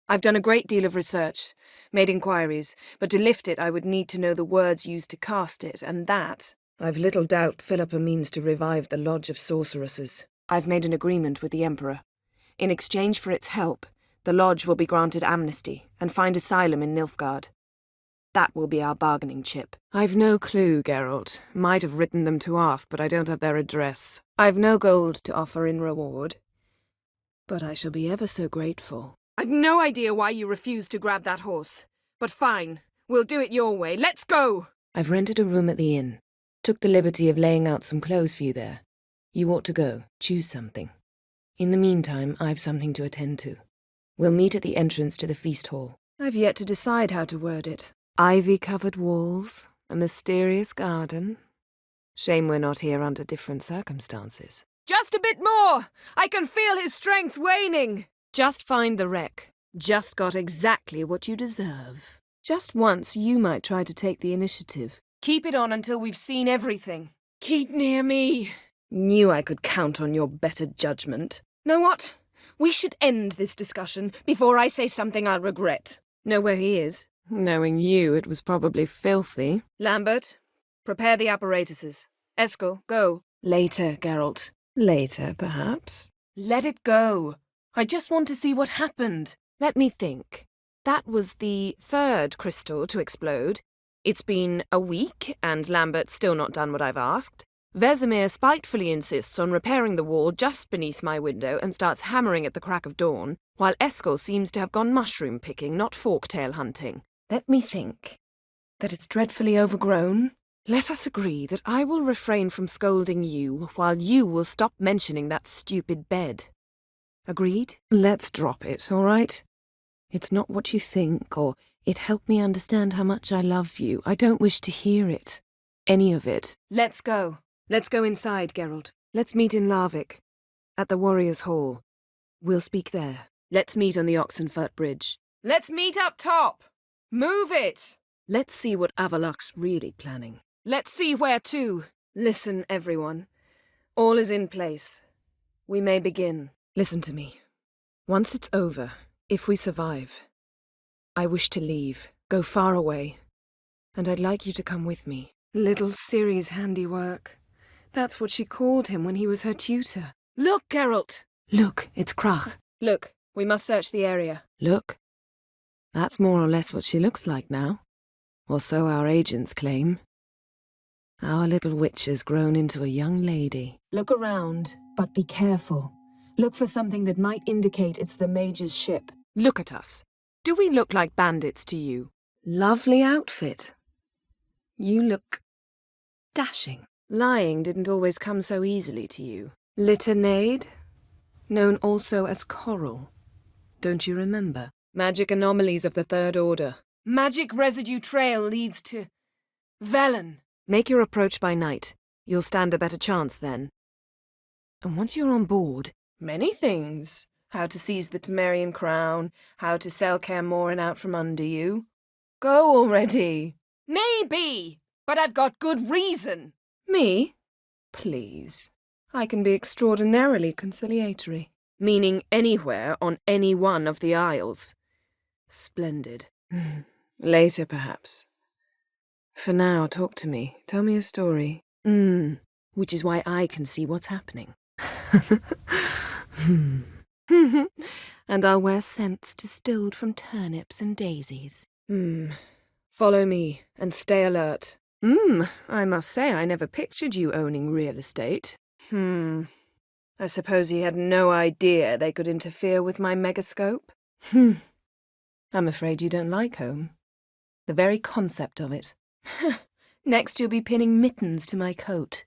I've done a great deal of research, made inquiries, but to lift it I would need to know the words used to cast it, and that I've little doubt Philippa means to revive the Lodge of Sorceresses. I've made an agreement with the Emperor. In exchange for its help, the Lodge will be granted amnesty and find asylum in Nilfgaard. That will be our bargaining chip. I've no clue, Geralt. Might have written them to ask, but I don't have their address. I've no gold to offer in reward, but I shall be ever so grateful. I've no idea why you refused to grab that horse, but fine. We'll do it your way. Let's go! I've rented a room at the inn. Took the liberty of laying out some clothes for you there. You ought to go. Choose something. In the meantime, I've something to attend to. We'll meet at the entrance to the feast hall. I've yet to decide how to word it. Ivy-covered walls, a mysterious garden. Shame we're not here under different circumstances. Just a bit more! I can feel his strength waning! Just find the wreck. Just got exactly what you deserve. Just once you might try to take the initiative. Keep it on until we've seen everything. Keep near me. Knew I could count on your better judgment. Know what? We should end this discussion before I say something I'll regret. Know where he is? Knowing you, it was probably filthy. Lambert, prepare the apparatuses. Eskel, go. Later, Geralt. Later, perhaps. Let it go. I just want to see what happened. Let me think. That was the third crystal to explode. It's been a week, and Lambert's still not done what I've asked. Vesemir spitefully insists on repairing the wall just beneath my window and starts hammering at the crack of dawn, while Eskel seems to have gone mushroom picking, not forktail hunting. Let me think. That it's dreadfully overgrown? Let us agree that I will refrain from scolding you, while you will stop mentioning that stupid bed. Agreed? Let's drop it, all right? It's not what you think, or it helped me understand how much I love you. I don't wish to hear it. Any of it. Let's go. Let's go inside, Geralt. Let's meet in Larvik, at the Warriors' Hall. We'll speak there. Let's meet on the Oxenfurt Bridge. Let's meet up top! Move it! Let's see what Avalok's really planning. Let's see where to. Listen, everyone. All is in place. We may begin. Listen to me. Once it's over, if we survive, I wish to leave, go far away, and I'd like you to come with me. Little Ciri's handiwork. That's what she called him when he was her tutor. Look, Geralt! Look, it's Krach. Look, we must search the area. Look. That's more or less what she looks like now. Or so our agents claim. Our little witch has grown into a young lady. Look around, but be careful. Look for something that might indicate it's the mage's ship. Look at us. Do we look like bandits to you? Lovely outfit. You look dashing. Lying didn't always come so easily to you. Litternaid, known also as Coral. Don't you remember? Magic anomalies of the Third Order. Magic residue trail leads to Velen. Make your approach by night. You'll stand a better chance then. And once you're on board, many things. How to seize the Temerian crown, how to sell Kaer Morhen out from under you. Go already. Maybe, but I've got good reason. Me? Please. I can be extraordinarily conciliatory. Meaning anywhere on any one of the isles. Splendid. Later, perhaps. For now, talk to me. Tell me a story. Which is why I can see what's happening. And I'll wear scents distilled from turnips and daisies. Follow me, and stay alert. I must say I never pictured you owning real estate. I suppose he had no idea they could interfere with my megascope? I'm afraid you don't like home. The very concept of it. Next you'll be pinning mittens to my coat.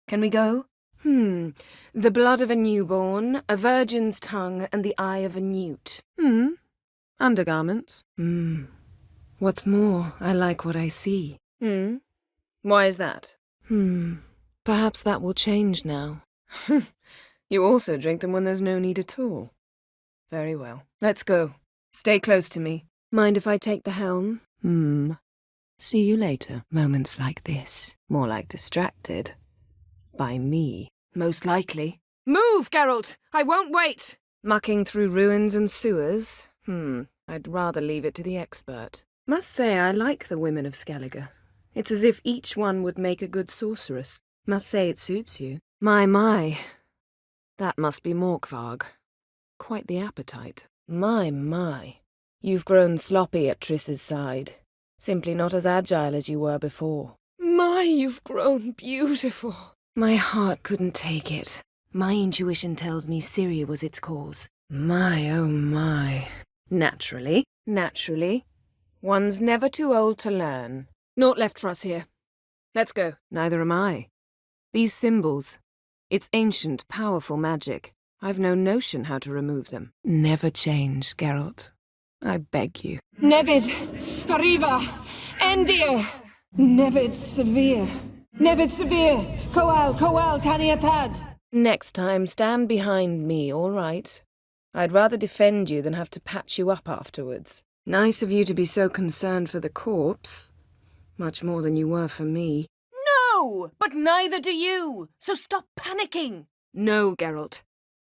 Can we go? The blood of a newborn, a virgin's tongue, and the eye of a newt. Undergarments. What's more, I like what I see. Why is that? Perhaps that will change now. You also drink them when there's no need at all. Very well. Let's go. Stay close to me. Mind if I take the helm? See you later. Moments like this. More like distracted. By me. Most likely. Move, Geralt! I won't wait! Mucking through ruins and sewers? I'd rather leave it to the expert. Must say I like the women of Skellige. It's as if each one would make a good sorceress. Must say it suits you. My. That must be Morkvarg. Quite the appetite. My. You've grown sloppy at Triss's side. Simply not as agile as you were before. My, you've grown beautiful. My heart couldn't take it. My intuition tells me Ciri was its cause. My, oh my. Naturally. One's never too old to learn. Naught left for us here. Let's go. Neither am I. These symbols. It's ancient, powerful magic. I've no notion how to remove them. Never change, Geralt. I beg you. Nevid, Arriva, Endir, Nevid Severe, Koal, Kaniatad. Next time, stand behind me, all right? I'd rather defend you than have to patch you up afterwards. Nice of you to be so concerned for the corpse. Much more than you were for me. No! But neither do you! So stop panicking! No, Geralt.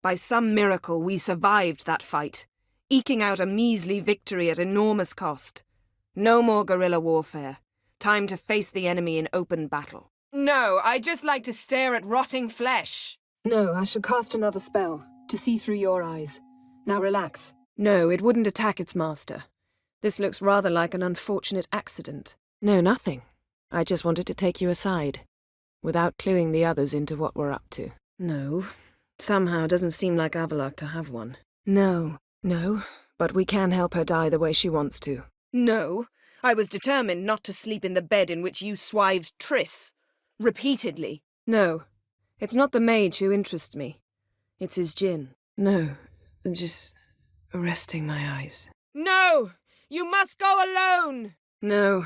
By some miracle, we survived that fight, eking out a measly victory at enormous cost. No more guerrilla warfare. Time to face the enemy in open battle. No, I just like to stare at rotting flesh. No, I shall cast another spell, to see through your eyes. Now relax. No, it wouldn't attack its master. This looks rather like an unfortunate accident. No, nothing. I just wanted to take you aside, without cluing the others into what we're up to. No, somehow doesn't seem like Avalok to have one. No, but we can help her die the way she wants to. No, I was determined not to sleep in the bed in which you swived Triss. Repeatedly. No, it's not the mage who interests me. It's his djinn. No, just resting my eyes. No! You must go alone! No,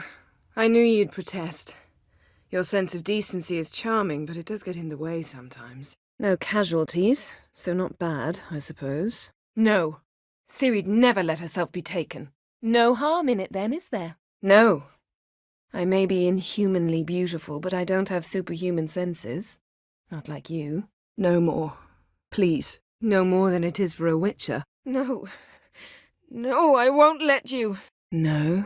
I knew you'd protest. Your sense of decency is charming, but it does get in the way sometimes. No casualties, so not bad, I suppose. No, Ciri'd never let herself be taken. No harm in it then, is there? No. I may be inhumanly beautiful, but I don't have superhuman senses. Not like you. No more. Please. No more than it is for a witcher. No, I won't let you. No,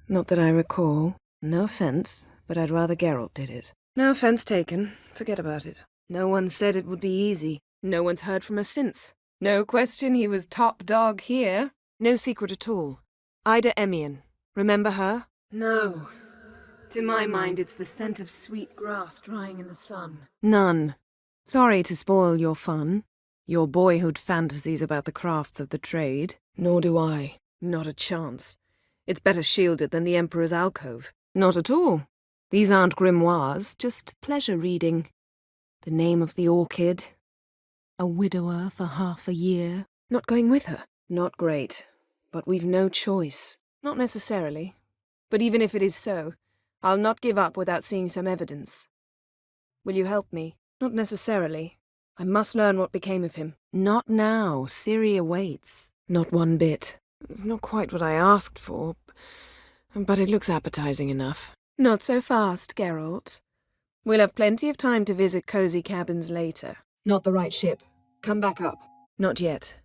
not that I recall. No offence, but I'd rather Geralt did it. No offence taken. Forget about it. No one said it would be easy. No one's heard from us since. No question he was top dog here. No secret at all. Ida Emian. Remember her? No. To my mind, it's the scent of sweet grass drying in the sun. None. Sorry to spoil your fun. Your boyhood fantasies about the crafts of the trade. Nor do I. Not a chance. It's better shielded than the Emperor's alcove. Not at all. These aren't grimoires, just pleasure reading. The name of the orchid. A widower for half a year. Not going with her? Not great. But we've no choice. Not necessarily. But even if it is so, I'll not give up without seeing some evidence. Will you help me? Not necessarily. I must learn what became of him. Not now. Ciri awaits. Not one bit. It's not quite what I asked for, but it looks appetizing enough. Not so fast, Geralt. We'll have plenty of time to visit cozy cabins later. Not the right ship. Come back up. Not yet,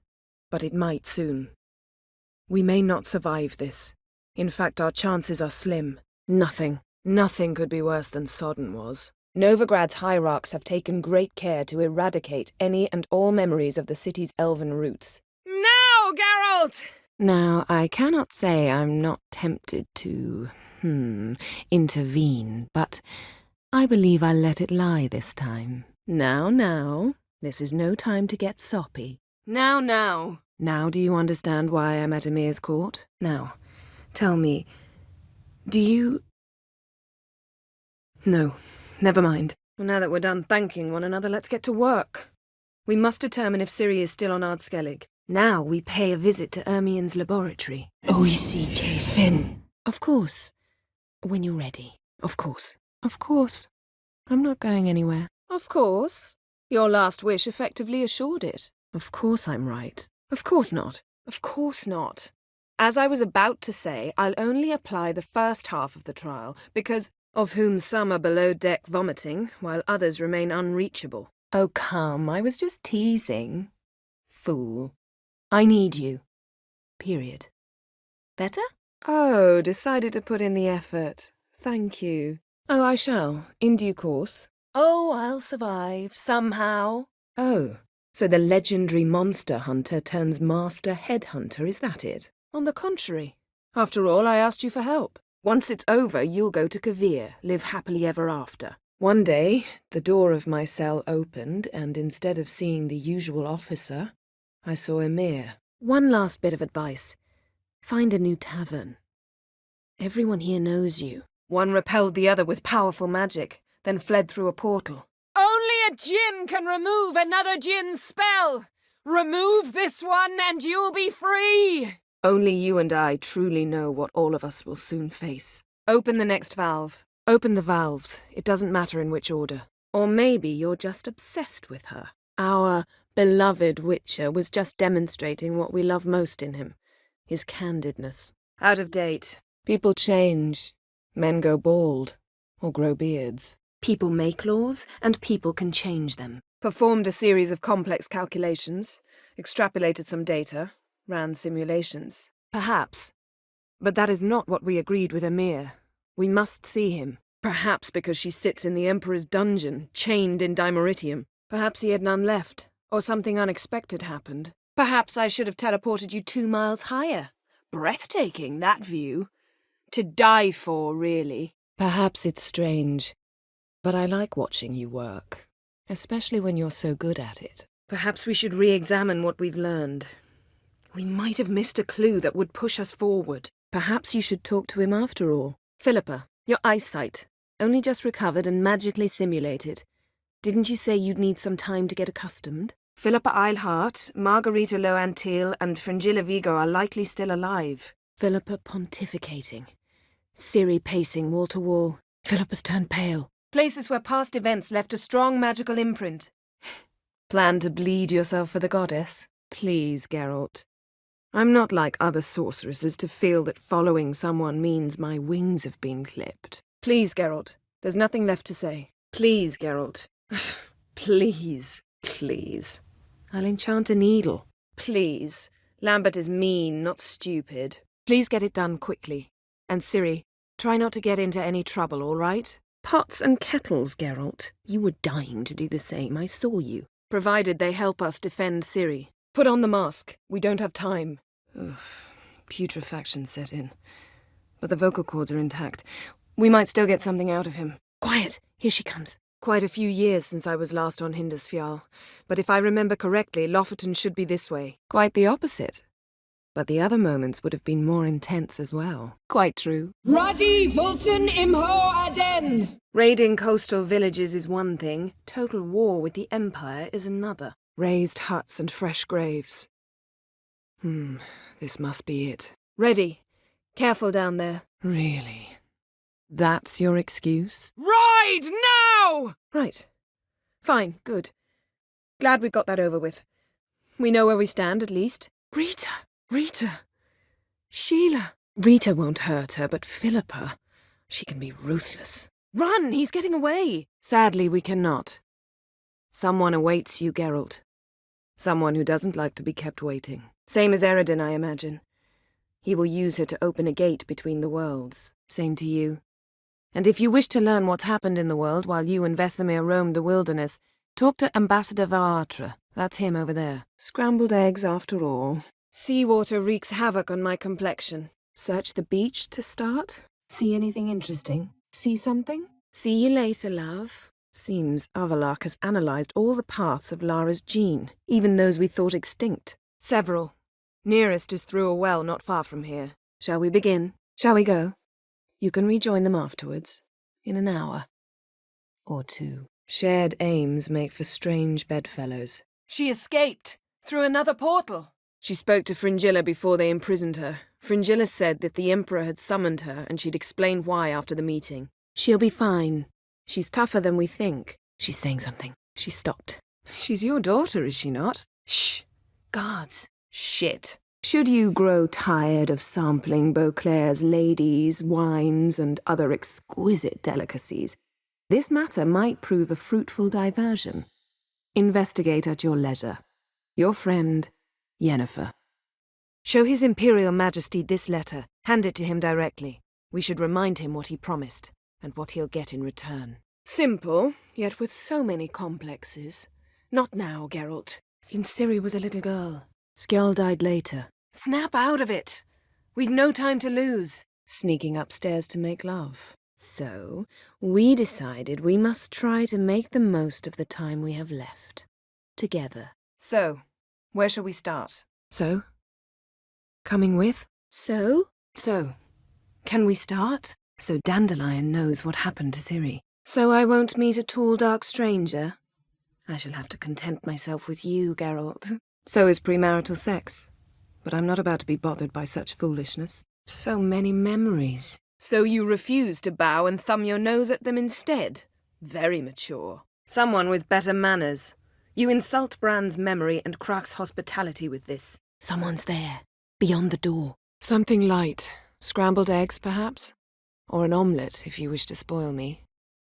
but it might soon. We may not survive this. In fact, our chances are slim. Nothing could be worse than Sodden was. Novigrad's hierarchs have taken great care to eradicate any and all memories of the city's elven roots. Now, Geralt! Now, I cannot say I'm not tempted to, intervene, but I believe I'll let it lie this time. Now, this is no time to get soppy. Now. Now do you understand why I'm at Emir's court? Now, tell me, do you... No, never mind. Well, now that we're done thanking one another, let's get to work. We must determine if Ciri is still on Ardskellig. Now we pay a visit to Ermien's laboratory. OECK Finn. Of course. When you're ready. Of course. Of course. I'm not going anywhere. Of course. Your last wish effectively assured it. Of course I'm right. Of course not. Of course not. As I was about to say, I'll only apply the first half of the trial, because of whom some are below deck vomiting, while others remain unreachable. Oh, come, I was just teasing. Fool. I need you. Period. Better? Oh, decided to put in the effort. Thank you. Oh, I shall, in due course. Oh, I'll survive, somehow. Oh, so the legendary monster hunter turns master headhunter, is that it? On the contrary. After all, I asked you for help. Once it's over, you'll go to Kavir, live happily ever after. One day, the door of my cell opened, and instead of seeing the usual officer, I saw Emir. One last bit of advice. Find a new tavern. Everyone here knows you. One repelled the other with powerful magic, then fled through a portal. Only a djinn can remove another djinn's spell! Remove this one and you'll be free! Only you and I truly know what all of us will soon face. Open the next valve. Open the valves. It doesn't matter in which order. Or maybe you're just obsessed with her. Our beloved Witcher was just demonstrating what we love most in him. His candidness. Out of date. People change. Men go bald. Or grow beards. People make laws, and people can change them. Performed a series of complex calculations. Extrapolated some data. Ran simulations. Perhaps. But that is not what we agreed with Emir. We must see him. Perhaps because she sits in the Emperor's dungeon, chained in Dimeritium. Perhaps he had none left, or something unexpected happened. Perhaps I should have teleported you 2 miles higher. Breathtaking, that view. To die for, really. Perhaps it's strange, but I like watching you work. Especially when you're so good at it. Perhaps we should re-examine what we've learned. We might have missed a clue that would push us forward. Perhaps you should talk to him after all. Philippa, your eyesight. Only just recovered and magically simulated. Didn't you say you'd need some time to get accustomed? Philippa Eilhart, Margarita Loantil, and Fringilla Vigo are likely still alive. Philippa pontificating. Ciri pacing wall to wall. Philippa's turned pale. Places where past events left a strong magical imprint. Plan to bleed yourself for the goddess? Please, Geralt. I'm not like other sorceresses to feel that following someone means my wings have been clipped. Please, Geralt. There's nothing left to say. Please, Geralt. Please. Please. I'll enchant a needle. Please. Lambert is mean, not stupid. Please get it done quickly. And Ciri, try not to get into any trouble, all right? Pots and kettles, Geralt. You were dying to do the same, I saw you. Provided they help us defend Ciri. Put on the mask. We don't have time. Ugh. Putrefaction set in. But the vocal cords are intact. We might still get something out of him. Quiet! Here she comes. Quite a few years since I was last on Hindisfjall. But if I remember correctly, Lofoten should be this way. Quite the opposite. But the other moments would have been more intense as well. Quite true. Radi Vulten Imho Aden! Raiding coastal villages is one thing. Total war with the Empire is another. Raised huts and fresh graves. This must be it. Ready. Careful down there. Really? That's your excuse? Ride now! Right. Fine, good. Glad we got that over with. We know where we stand, at least. Rita! Sheila! Rita won't hurt her, but Philippa, she can be ruthless. Run! He's getting away! Sadly, we cannot. Someone awaits you, Geralt. Someone who doesn't like to be kept waiting. Same as Eredin, I imagine. He will use her to open a gate between the worlds. Same to you. And if you wish to learn what's happened in the world while you and Vesemir roamed the wilderness, talk to Ambassador Vaatra. That's him over there. Scrambled eggs after all. Seawater wreaks havoc on my complexion. Search the beach to start? See anything interesting? See something? See you later, love. Seems Avalak has analysed all the paths of Lara's gene, even those we thought extinct. Several. Nearest is through a well not far from here. Shall we begin? Shall we go? You can rejoin them afterwards. In an hour. Or 2. Shared aims make for strange bedfellows. She escaped through another portal. She spoke to Fringilla before they imprisoned her. Fringilla said that the Emperor had summoned her and she'd explain why after the meeting. She'll be fine. She's tougher than we think. She's saying something. She stopped. She's your daughter, is she not? Shh. Guards. Shit. Should you grow tired of sampling Beauclair's ladies, wines, and other exquisite delicacies, this matter might prove a fruitful diversion. Investigate at your leisure. Your friend, Yennefer. Show His Imperial Majesty this letter. Hand it to him directly. We should remind him what he promised, and what he'll get in return. Simple, yet with so many complexes. Not now, Geralt. Since Ciri was a little girl. Skjall died later. Snap out of it! We've no time to lose. Sneaking upstairs to make love. So, we decided we must try to make the most of the time we have left. Together. So, where shall we start? So? Coming with? So? So. Can we start? So Dandelion knows what happened to Ciri. So I won't meet a tall, dark stranger? I shall have to content myself with you, Geralt. So is premarital sex. But I'm not about to be bothered by such foolishness. So many memories. So you refuse to bow and thumb your nose at them instead? Very mature. Someone with better manners. You insult Bran's memory and Crach's hospitality with this. Someone's there, beyond the door. Something light. Scrambled eggs, perhaps? Or an omelette, if you wish to spoil me.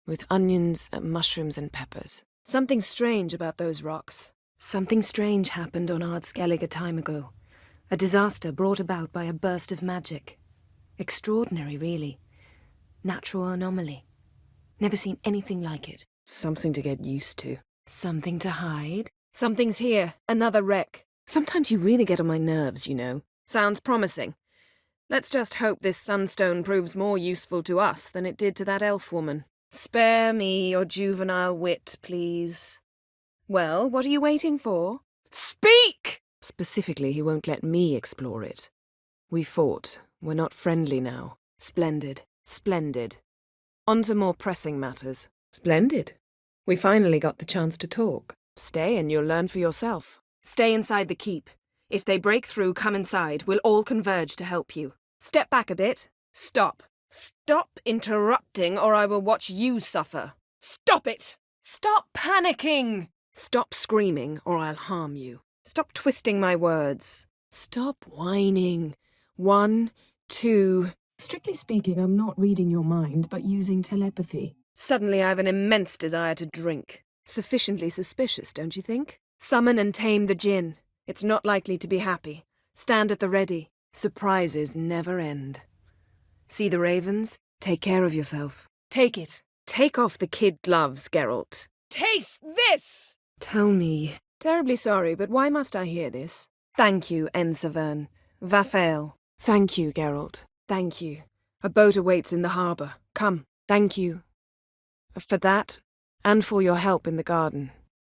With onions, mushrooms and peppers. Something strange about those rocks. Something strange happened on Ardskellig a time ago. A disaster brought about by a burst of magic. Extraordinary, really. Natural anomaly. Never seen anything like it. Something to get used to. Something to hide. Something's here. Another wreck. Sometimes you really get on my nerves, you know. Sounds promising. Let's just hope this sunstone proves more useful to us than it did to that elf woman. Spare me your juvenile wit, please. Well, what are you waiting for? Speak! Specifically, he won't let me explore it. We fought. We're not friendly now. Splendid. Splendid. On to more pressing matters. Splendid. We finally got the chance to talk. Stay and you'll learn for yourself. Stay inside the keep. If they break through, come inside. We'll all converge to help you. Step back a bit. Stop. Stop interrupting or I will watch you suffer. Stop it! Stop panicking! Stop screaming or I'll harm you. Stop twisting my words. Stop whining. 1, 2... Strictly speaking, I'm not reading your mind, but using telepathy. Suddenly I have an immense desire to drink. Sufficiently suspicious, don't you think? Summon and tame the djinn. It's not likely to be happy. Stand at the ready. Surprises never end. See the ravens? Take care of yourself. Take it. Take off the kid gloves, Geralt. Taste this! Tell me. Terribly sorry, but why must I hear this? Thank you, Ensavern. Vafael. Thank you, Geralt. Thank you. A boat awaits in the harbour. Come. Thank you. For that, and for your help in the garden.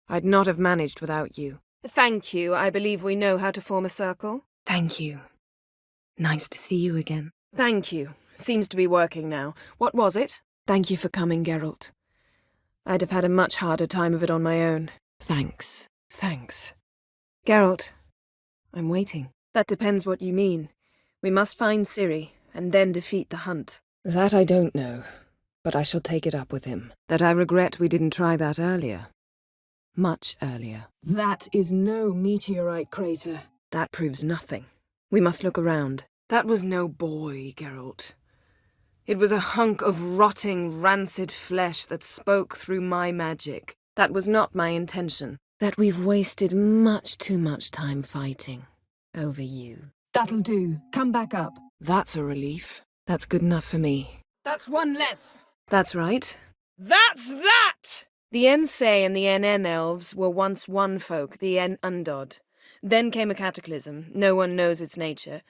I'd not have managed without you. Thank you. I believe we know how to form a circle. Thank you. Nice to see you again. Thank you. Seems to be working now. What was it? Thank you for coming, Geralt. I'd have had a much harder time of it on my own. Thanks. Thanks. Geralt, I'm waiting. That depends what you mean. We must find Ciri, and then defeat the hunt. That I don't know, but I shall take it up with him. That I regret we didn't try that earlier. Much earlier. That is no meteorite crater. That proves nothing. We must look around. That was no boy, Geralt. It was a hunk of rotting, rancid flesh that spoke through my magic. That was not my intention. That we've wasted much too much time fighting. Over you. That'll do. Come back up. That's a relief. That's good enough for me. That's one less. That's right. That's that! The Ensay and the NN elves were once one folk, the En Undod. Then came a cataclysm. No one knows its nature.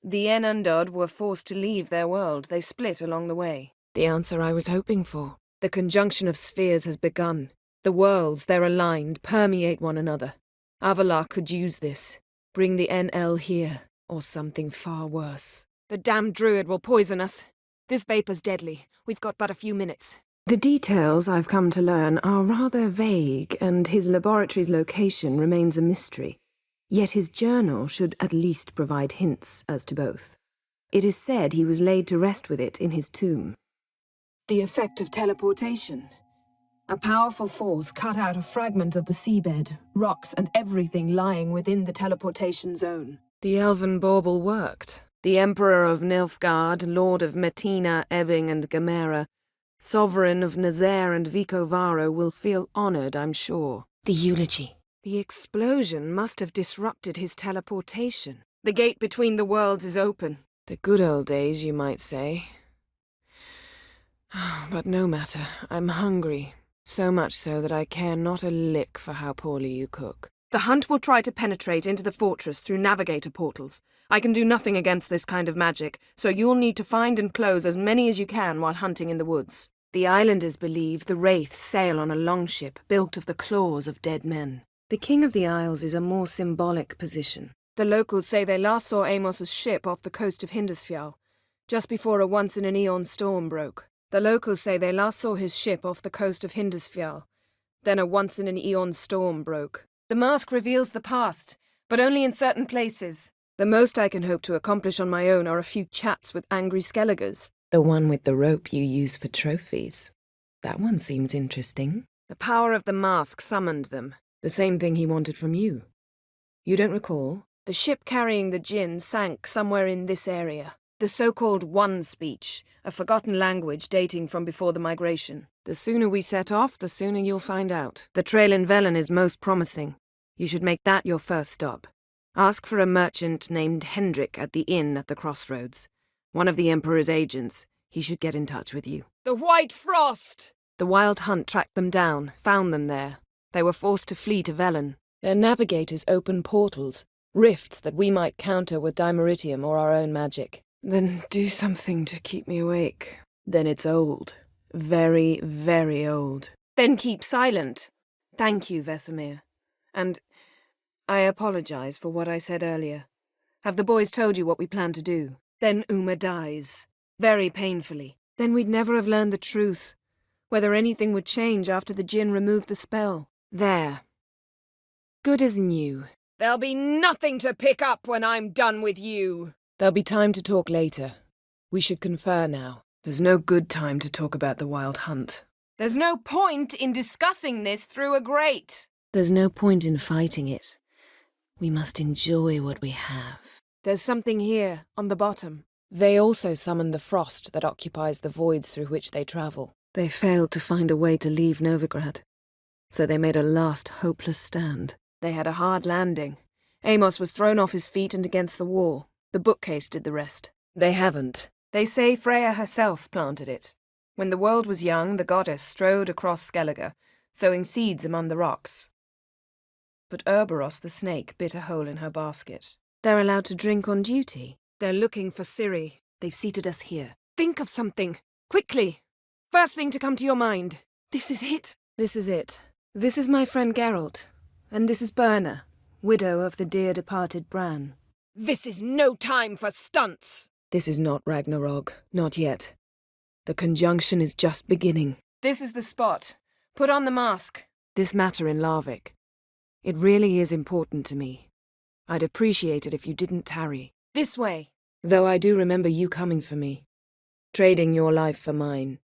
The En Undod were forced to leave their world. They split along the way. The answer I was hoping for. The conjunction of spheres has begun. The worlds, they're aligned, permeate one another. Avalar could use this. Bring the NL here, or something far worse. The damned druid will poison us. This vapor's deadly. We've got but a few minutes. The details I've come to learn are rather vague, and his laboratory's location remains a mystery. Yet his journal should at least provide hints as to both. It is said he was laid to rest with it in his tomb. The effect of teleportation. A powerful force cut out a fragment of the seabed, rocks and everything lying within the teleportation zone. The elven bauble worked. The Emperor of Nilfgaard, Lord of Metina, Ebbing and Gamera, Sovereign of Nazaire and Vicovaro will feel honoured, I'm sure. The eulogy. The explosion must have disrupted his teleportation. The gate between the worlds is open. The good old days, you might say. But no matter, I'm hungry. So much so that I care not a lick for how poorly you cook. The hunt will try to penetrate into the fortress through navigator portals. I can do nothing against this kind of magic, so you'll need to find and close as many as you can while hunting in the woods. The islanders believe the wraiths sail on a longship built of the claws of dead men. The King of the Isles is a more symbolic position. The locals say they last saw Amos's ship off the coast of Hindisfjall, just before a once-in-an-eon storm broke. The locals say they last saw his ship off the coast of Hindisfjall. Then a once-in-an-eon storm broke. The mask reveals the past, but only in certain places. The most I can hope to accomplish on my own are a few chats with angry Skelligers. The one with the rope you use for trophies. That one seems interesting. The power of the mask summoned them. The same thing he wanted from you. You don't recall? The ship carrying the djinn sank somewhere in this area. The so-called One Speech, a forgotten language dating from before the migration. The sooner we set off, the sooner you'll find out. The trail in Velen is most promising. You should make that your first stop. Ask for a merchant named Hendrik at the inn at the crossroads. One of the Emperor's agents. He should get in touch with you. The White Frost! The Wild Hunt tracked them down, found them there. They were forced to flee to Velen. Their navigators open portals, rifts that we might counter with dimeritium or our own magic. Then do something to keep me awake. Then it's old. Very, very old. Then keep silent. Thank you, Vesemir. And I apologize for what I said earlier. Have the boys told you what we plan to do? Then Uma dies. Very painfully. Then we'd never have learned the truth. Whether anything would change after the djinn removed the spell. There. Good as new. There'll be nothing to pick up when I'm done with you. There'll be time to talk later. We should confer now. There's no good time to talk about the Wild Hunt. There's no point in discussing this through a grate. There's no point in fighting it. We must enjoy what we have. There's something here, on the bottom. They also summon the frost that occupies the voids through which they travel. They failed to find a way to leave Novigrad, so they made a last hopeless stand. They had a hard landing. Amos was thrown off his feet and against the wall. The bookcase did the rest. They haven't. They say Freya herself planted it. When the world was young, the goddess strode across Skellige, sowing seeds among the rocks. But Urboros the snake bit a hole in her basket. They're allowed to drink on duty. They're looking for Ciri. They've seated us here. Think of something. Quickly. First thing to come to your mind. This is it. This is it. This is my friend Geralt. And this is Birna, widow of the dear departed Bran. This is no time for stunts. This is not Ragnarok. Not yet. The conjunction is just beginning. This is the spot. Put on the mask. This matter in Larvik. It really is important to me. I'd appreciate it if you didn't tarry. This way. Though I do remember you coming for me. Trading your life for mine.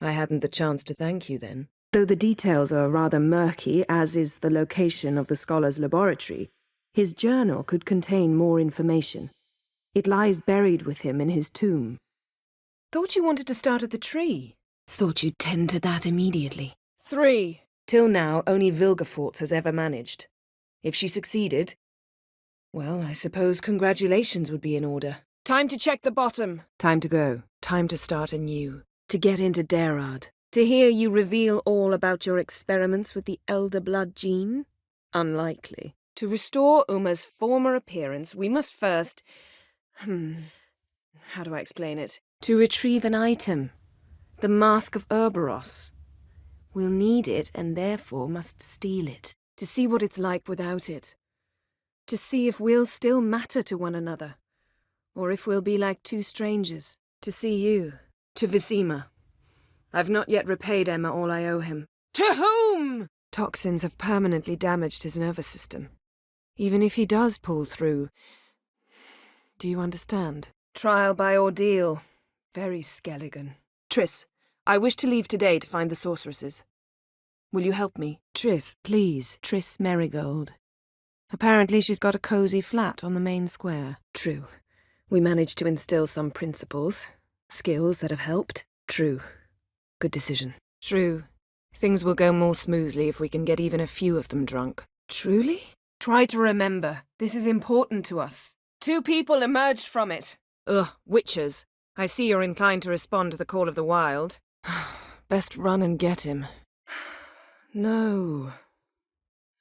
I hadn't the chance to thank you then. Though the details are rather murky, as is the location of the scholar's laboratory, his journal could contain more information. It lies buried with him in his tomb. Thought you wanted to start at the tree. Thought you'd tend to that immediately. 3. Till now, only Vilgefortz has ever managed. If she succeeded, well, I suppose congratulations would be in order. Time to check the bottom. Time to go. Time to start anew. To get into Derard. To hear you reveal all about your experiments with the Elder Blood gene? Unlikely. To restore Uma's former appearance, we must first... how do I explain it? To retrieve an item. The Mask of Urboros. We'll need it and therefore must steal it. To see what it's like without it. To see if we'll still matter to one another. Or if we'll be like two strangers. To see you. To Visima. I've not yet repaid Emma all I owe him. To whom? Toxins have permanently damaged his nervous system. Even if he does pull through... Do you understand? Trial by ordeal. Very Skelligan. Triss, I wish to leave today to find the sorceresses. Will you help me? Triss, please. Triss Merigold. Apparently she's got a cosy flat on the main square. True. We managed to instill some principles. Skills that have helped. True. Good decision. True. Things will go more smoothly if we can get even a few of them drunk. Truly? Try to remember. This is important to us. 2 people emerged from it. Ugh, witchers. I see you're inclined to respond to the call of the wild. Best run and get him. No.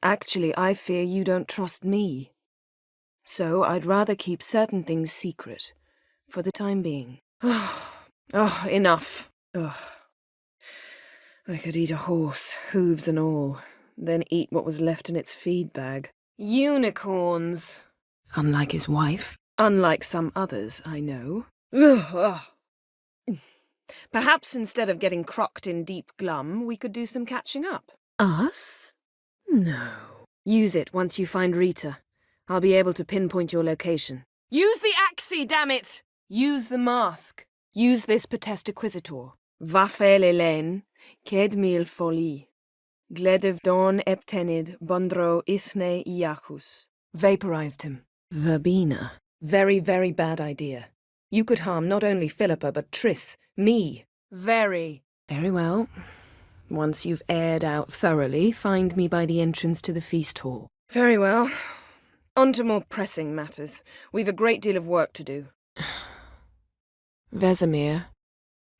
Actually, I fear you don't trust me. So I'd rather keep certain things secret, for the time being. Oh, enough. Ugh. I could eat a horse, hooves and all, then eat what was left in its feed bag. Unicorns. Unlike his wife. Unlike some others, I know. Ugh. Perhaps instead of getting crocked in deep glum, we could do some catching up. Us? No. Use it once you find Rita. I'll be able to pinpoint your location. Use the axi, damn it! Use the mask. Use this Potestaquizitor. Va fel Elen, ked mil foli. Gledev don eptenid bondro ithne iachus. Vaporized him. Verbena. Very, very bad idea. You could harm not only Philippa, but Triss, me. Very. Very well. Once you've aired out thoroughly, find me by the entrance to the feast hall. Very well. On to more pressing matters. We've a great deal of work to do. Vesemir,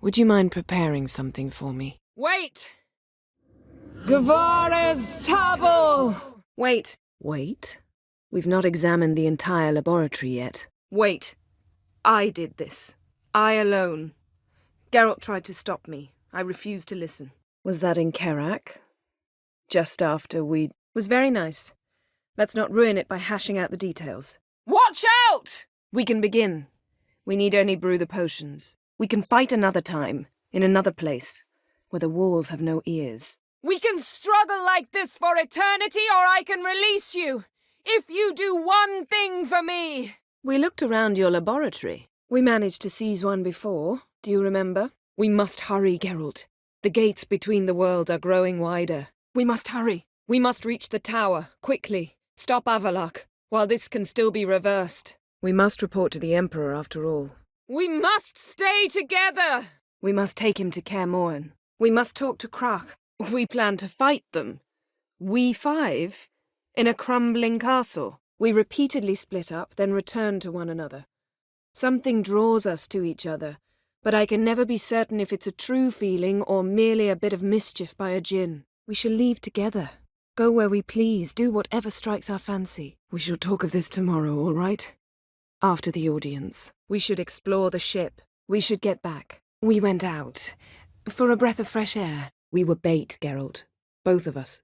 would you mind preparing something for me? Wait! Gavares Tavel! Wait. Wait? We've not examined the entire laboratory yet. Wait. I did this. I alone. Geralt tried to stop me. I refused to listen. Was that in Kerak? Just after we'd... Was very nice. Let's not ruin it by hashing out the details. Watch out! We can begin. We need only brew the potions. We can fight another time, in another place, where the walls have no ears. We can struggle like this for eternity, or I can release you. If you do one thing for me. We looked around your laboratory. We managed to seize one before. Do you remember? We must hurry, Geralt. The gates between the worlds are growing wider. We must hurry. We must reach the tower, quickly. Stop Avalok, while this can still be reversed. We must report to the Emperor, after all. We must stay together! We must take him to Kaer Morhen. We must talk to Krak. We plan to fight them. We 5? In a crumbling castle. We repeatedly split up, then return to one another. Something draws us to each other, but I can never be certain if it's a true feeling or merely a bit of mischief by a djinn. We shall leave together. Go where we please, do whatever strikes our fancy. We shall talk of this tomorrow, all right? After the audience. We should explore the ship. We should get back. We went out. For a breath of fresh air. We were bait, Geralt. Both of us.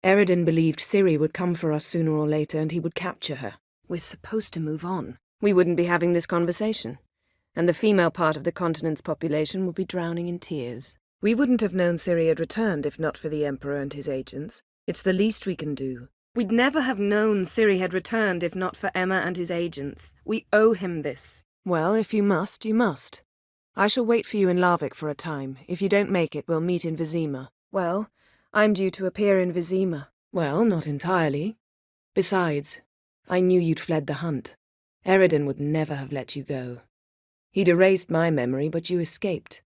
Eredin believed Ciri would come for us sooner or later and he would capture her. We're supposed to move on. We wouldn't be having this conversation. And the female part of the continent's population would be drowning in tears. We wouldn't have known Ciri had returned if not for the Emperor and his agents. It's the least we can do. We'd never have known Ciri had returned if not for Emma and his agents. We owe him this. Well, if you must, you must. I shall wait for you in Larvik for a time. If you don't make it, we'll meet in Vizima. Well, I'm due to appear in Vizima. Well, not entirely. Besides, I knew you'd fled the hunt. Eredin would never have let you go. He'd erased my memory, but you escaped.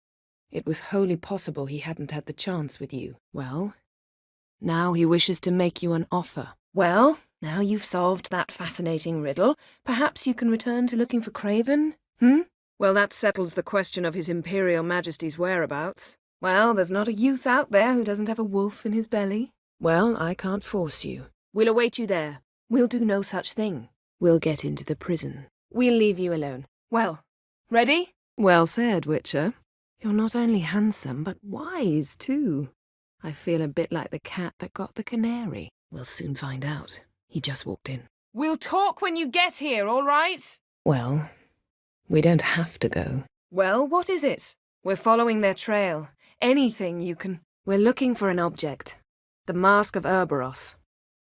It was wholly possible he hadn't had the chance with you. Well, now he wishes to make you an offer. Well, now you've solved that fascinating riddle, perhaps you can return to looking for Craven? Well, that settles the question of His Imperial Majesty's whereabouts. Well, there's not a youth out there who doesn't have a wolf in his belly. Well, I can't force you. We'll await you there. We'll do no such thing. We'll get into the prison. We'll leave you alone. Well, ready? Well said, Witcher. You're not only handsome, but wise, too. I feel a bit like the cat that got the canary. We'll soon find out. He just walked in. We'll talk when you get here, all right? Well, we don't have to go. Well, what is it? We're following their trail. Anything you can... We're looking for an object. The Mask of Cerberus.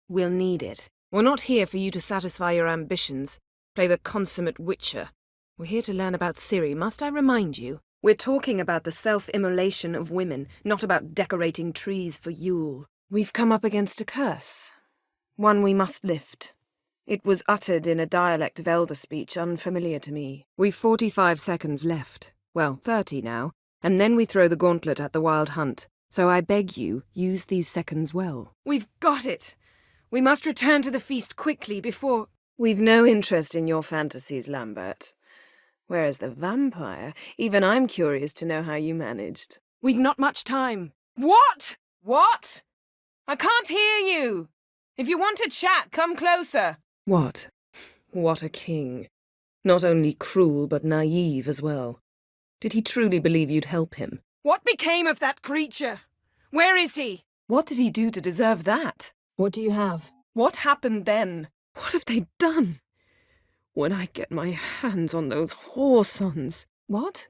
We'll need it. We're not here for you to satisfy your ambitions, play the consummate witcher. We're here to learn about Ciri, must I remind you? We're talking about the self-immolation of women, not about decorating trees for Yule. We've come up against a curse. One we must lift. It was uttered in a dialect of elder speech unfamiliar to me. We've 45 seconds left. Well, 30 now. And then we throw the gauntlet at the wild hunt. So I beg you, use these seconds well. We've got it! We must return to the feast quickly before... We've no interest in your fantasies, Lambert. Whereas the vampire, even I'm curious to know how you managed. We've not much time. What? What? I can't hear you! If you want to chat, come closer. What? What a king. Not only cruel, but naive as well. Did he truly believe you'd help him? What became of that creature? Where is he? What did he do to deserve that? What do you have? What happened then? What have they done? When I get my hands on those whore sons... What?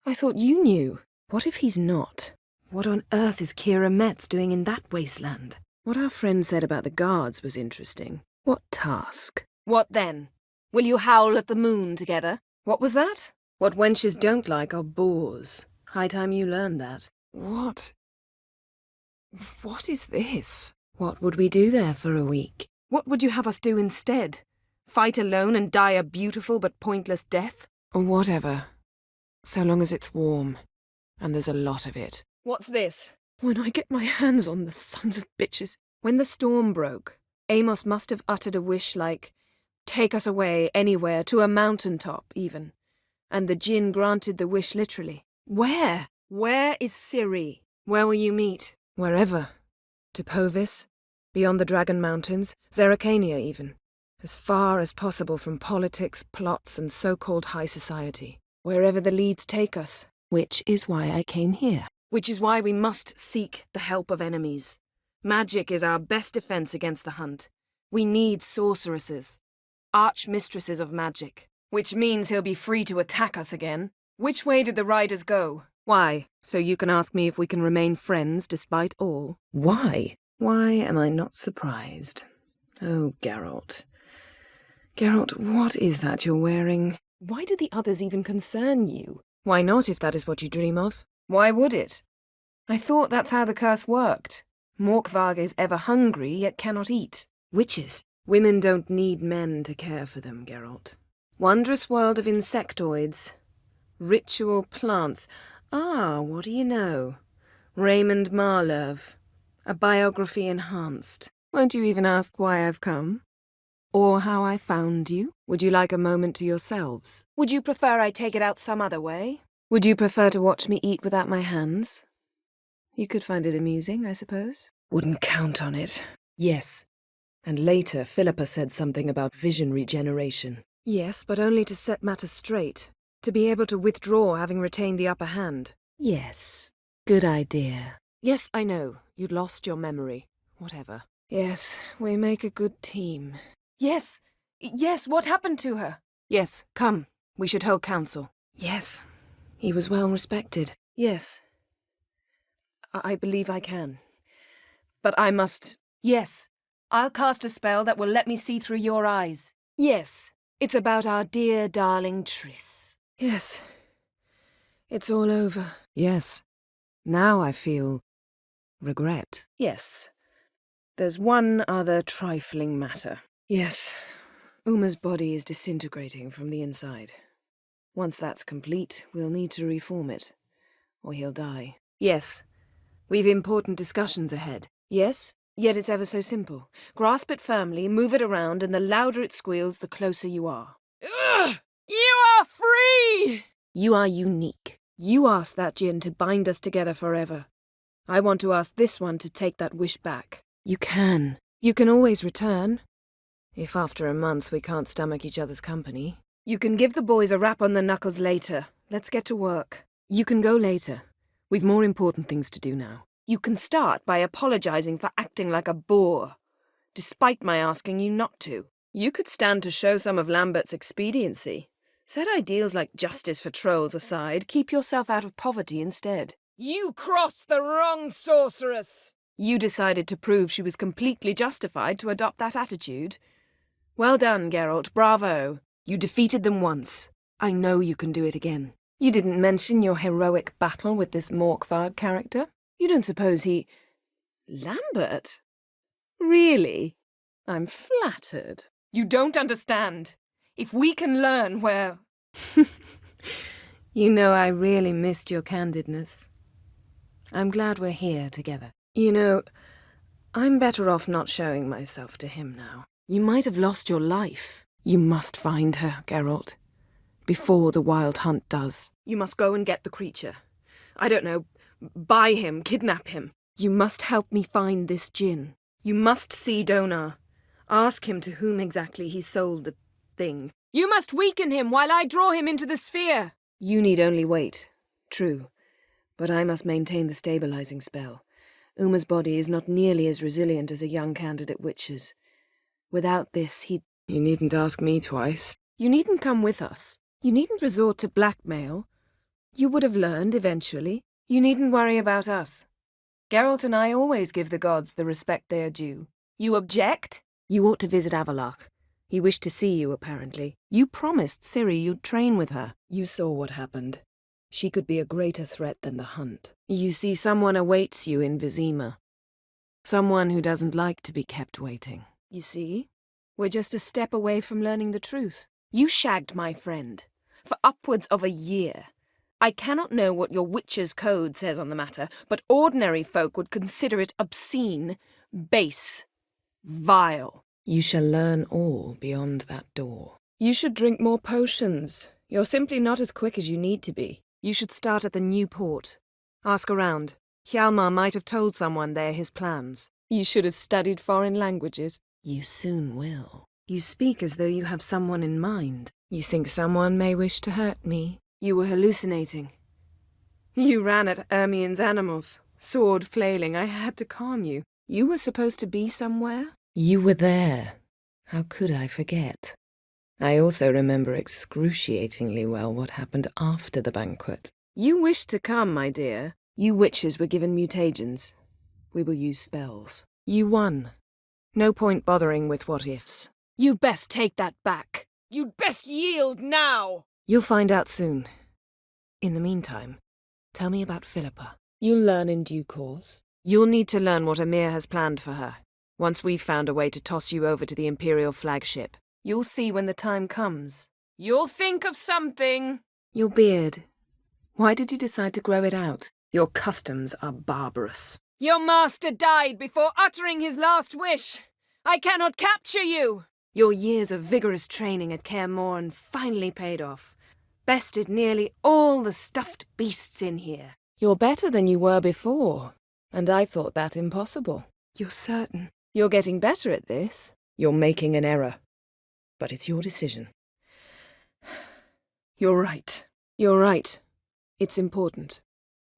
I thought you knew. What if he's not? What on earth is Kira Metz doing in that wasteland? What our friend said about the guards was interesting. What task? What then? Will you howl at the moon together? What was that? What wenches don't like are bores. High time you learned that. What is this? What would we do there for a week? What would you have us do instead? Fight alone and die a beautiful but pointless death? Or whatever. So long as it's warm. And there's a lot of it. What's this? When I get my hands on the sons of bitches. When the storm broke, Amos must have uttered a wish like, take us away anywhere, to a mountaintop even. And the djinn granted the wish literally. Where? Where is Ciri? Where will you meet? Wherever. To Povis, beyond the Dragon Mountains, Zerrikania even. As far as possible from politics, plots, and so-called high society. Wherever the leads take us. Which is why I came here. Which is why we must seek the help of enemies. Magic is our best defense against the hunt. We need sorceresses. Archmistresses of magic. Which means he'll be free to attack us again. Which way did the riders go? Why? So you can ask me if we can remain friends despite all? Why? Why am I not surprised? Oh, Geralt. Geralt, what is that you're wearing? Why do the others even concern you? Why not, if that is what you dream of? Why would it? I thought that's how the curse worked. Morkvarg is ever hungry, yet cannot eat. Witches. Women don't need men to care for them, Geralt. Wondrous world of insectoids. Ritual plants. Ah, what do you know? Raymond Marlove. A biography enhanced. Won't you even ask why I've come? Or how I found you? Would you like a moment to yourselves? Would you prefer I take it out some other way? Would you prefer to watch me eat without my hands? You could find it amusing, I suppose. Wouldn't count on it. Yes. And later, Philippa said something about vision regeneration. Yes, but only to set matters straight. To be able to withdraw having retained the upper hand. Yes. Good idea. Yes, I know. You'd lost your memory. Whatever. Yes, we make a good team. Yes. Yes, what happened to her? Yes, come. We should hold council. Yes. He was well respected. Yes. I believe I can. But I must... Yes. I'll cast a spell that will let me see through your eyes. Yes. It's about our dear darling Triss. Yes. It's all over. Yes. Now I feel... regret. Yes. There's one other trifling matter. Yes. Uma's body is disintegrating from the inside. Once that's complete, we'll need to reform it. Or he'll die. Yes. We've important discussions ahead. Yes? Yet it's ever so simple. Grasp it firmly, move it around, and the louder it squeals, the closer you are. Ugh! You are free! You are unique. You asked that djinn to bind us together forever. I want to ask this one to take that wish back. You can. You can always return. If after a month we can't stomach each other's company. You can give the boys a rap on the knuckles later. Let's get to work. You can go later. We've more important things to do now. You can start by apologizing for acting like a boor, despite my asking you not to. You could stand to show some of Lambert's expediency. Set ideals like justice for trolls aside, keep yourself out of poverty instead. You crossed the wrong sorceress! You decided to prove she was completely justified to adopt that attitude. Well done, Geralt, bravo. You defeated them once. I know you can do it again. You didn't mention your heroic battle with this Morkvarg character. You don't suppose he... Lambert? Really? I'm flattered. You don't understand. If we can learn where... You know, I really missed your candidness. I'm glad we're here together. You know, I'm better off not showing myself to him now. You might have lost your life. You must find her, Geralt. Before the Wild Hunt does. You must go and get the creature. I don't know, buy him, kidnap him. You must help me find this djinn. You must see Donar. Ask him to whom exactly he sold the thing. You must weaken him while I draw him into the sphere. You need only wait. True. But I must maintain the stabilizing spell. Uma's body is not nearly as resilient as a young candidate witch's. Without this, You needn't ask me twice. You needn't come with us. You needn't resort to blackmail. You would have learned eventually. You needn't worry about us. Geralt and I always give the gods the respect they are due. You object? You ought to visit Avalach. He wished to see you, apparently. You promised Ciri you'd train with her. You saw what happened. She could be a greater threat than the hunt. You see, someone awaits you in Vizima. Someone who doesn't like to be kept waiting. You see? We're just a step away from learning the truth. You shagged my friend for upwards of a year. I cannot know what your witch's code says on the matter, but ordinary folk would consider it obscene, base, vile. You shall learn all beyond that door. You should drink more potions. You're simply not as quick as you need to be. You should start at the new port. Ask around. Hjalmar might have told someone there his plans. You should have studied foreign languages. You soon will. You speak as though you have someone in mind. You think someone may wish to hurt me. You were hallucinating. You ran at Ermien's animals, sword flailing. I had to calm you. You were supposed to be somewhere? You were there. How could I forget? I also remember excruciatingly well what happened after the banquet. You wished to come, my dear. You witches were given mutagens. We will use spells. You won. No point bothering with what-ifs. You'd best take that back. You'd best yield now. You'll find out soon. In the meantime, tell me about Philippa. You'll learn in due course. You'll need to learn what Emir has planned for her. Once we've found a way to toss you over to the Imperial flagship. You'll see when the time comes. You'll think of something. Your beard. Why did you decide to grow it out? Your customs are barbarous. Your master died before uttering his last wish. I cannot capture you. Your years of vigorous training at Kaer Morhen finally paid off. Bested nearly all the stuffed beasts in here. You're better than you were before, and I thought that impossible. You're certain? You're getting better at this. You're making an error. But it's your decision. You're right. You're right. It's important.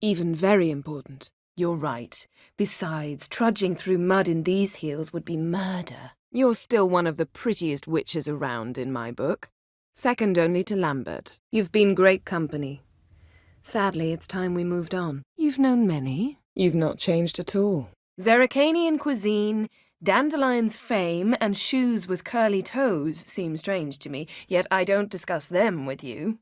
Even very important. You're right. Besides, trudging through mud in these heels would be murder. You're still one of the prettiest witches around in my book. Second only to Lambert. You've been great company. Sadly, it's time we moved on. You've known many. You've not changed at all. Zerrikanian cuisine, Dandelion's fame, and shoes with curly toes seem strange to me, yet I don't discuss them with you.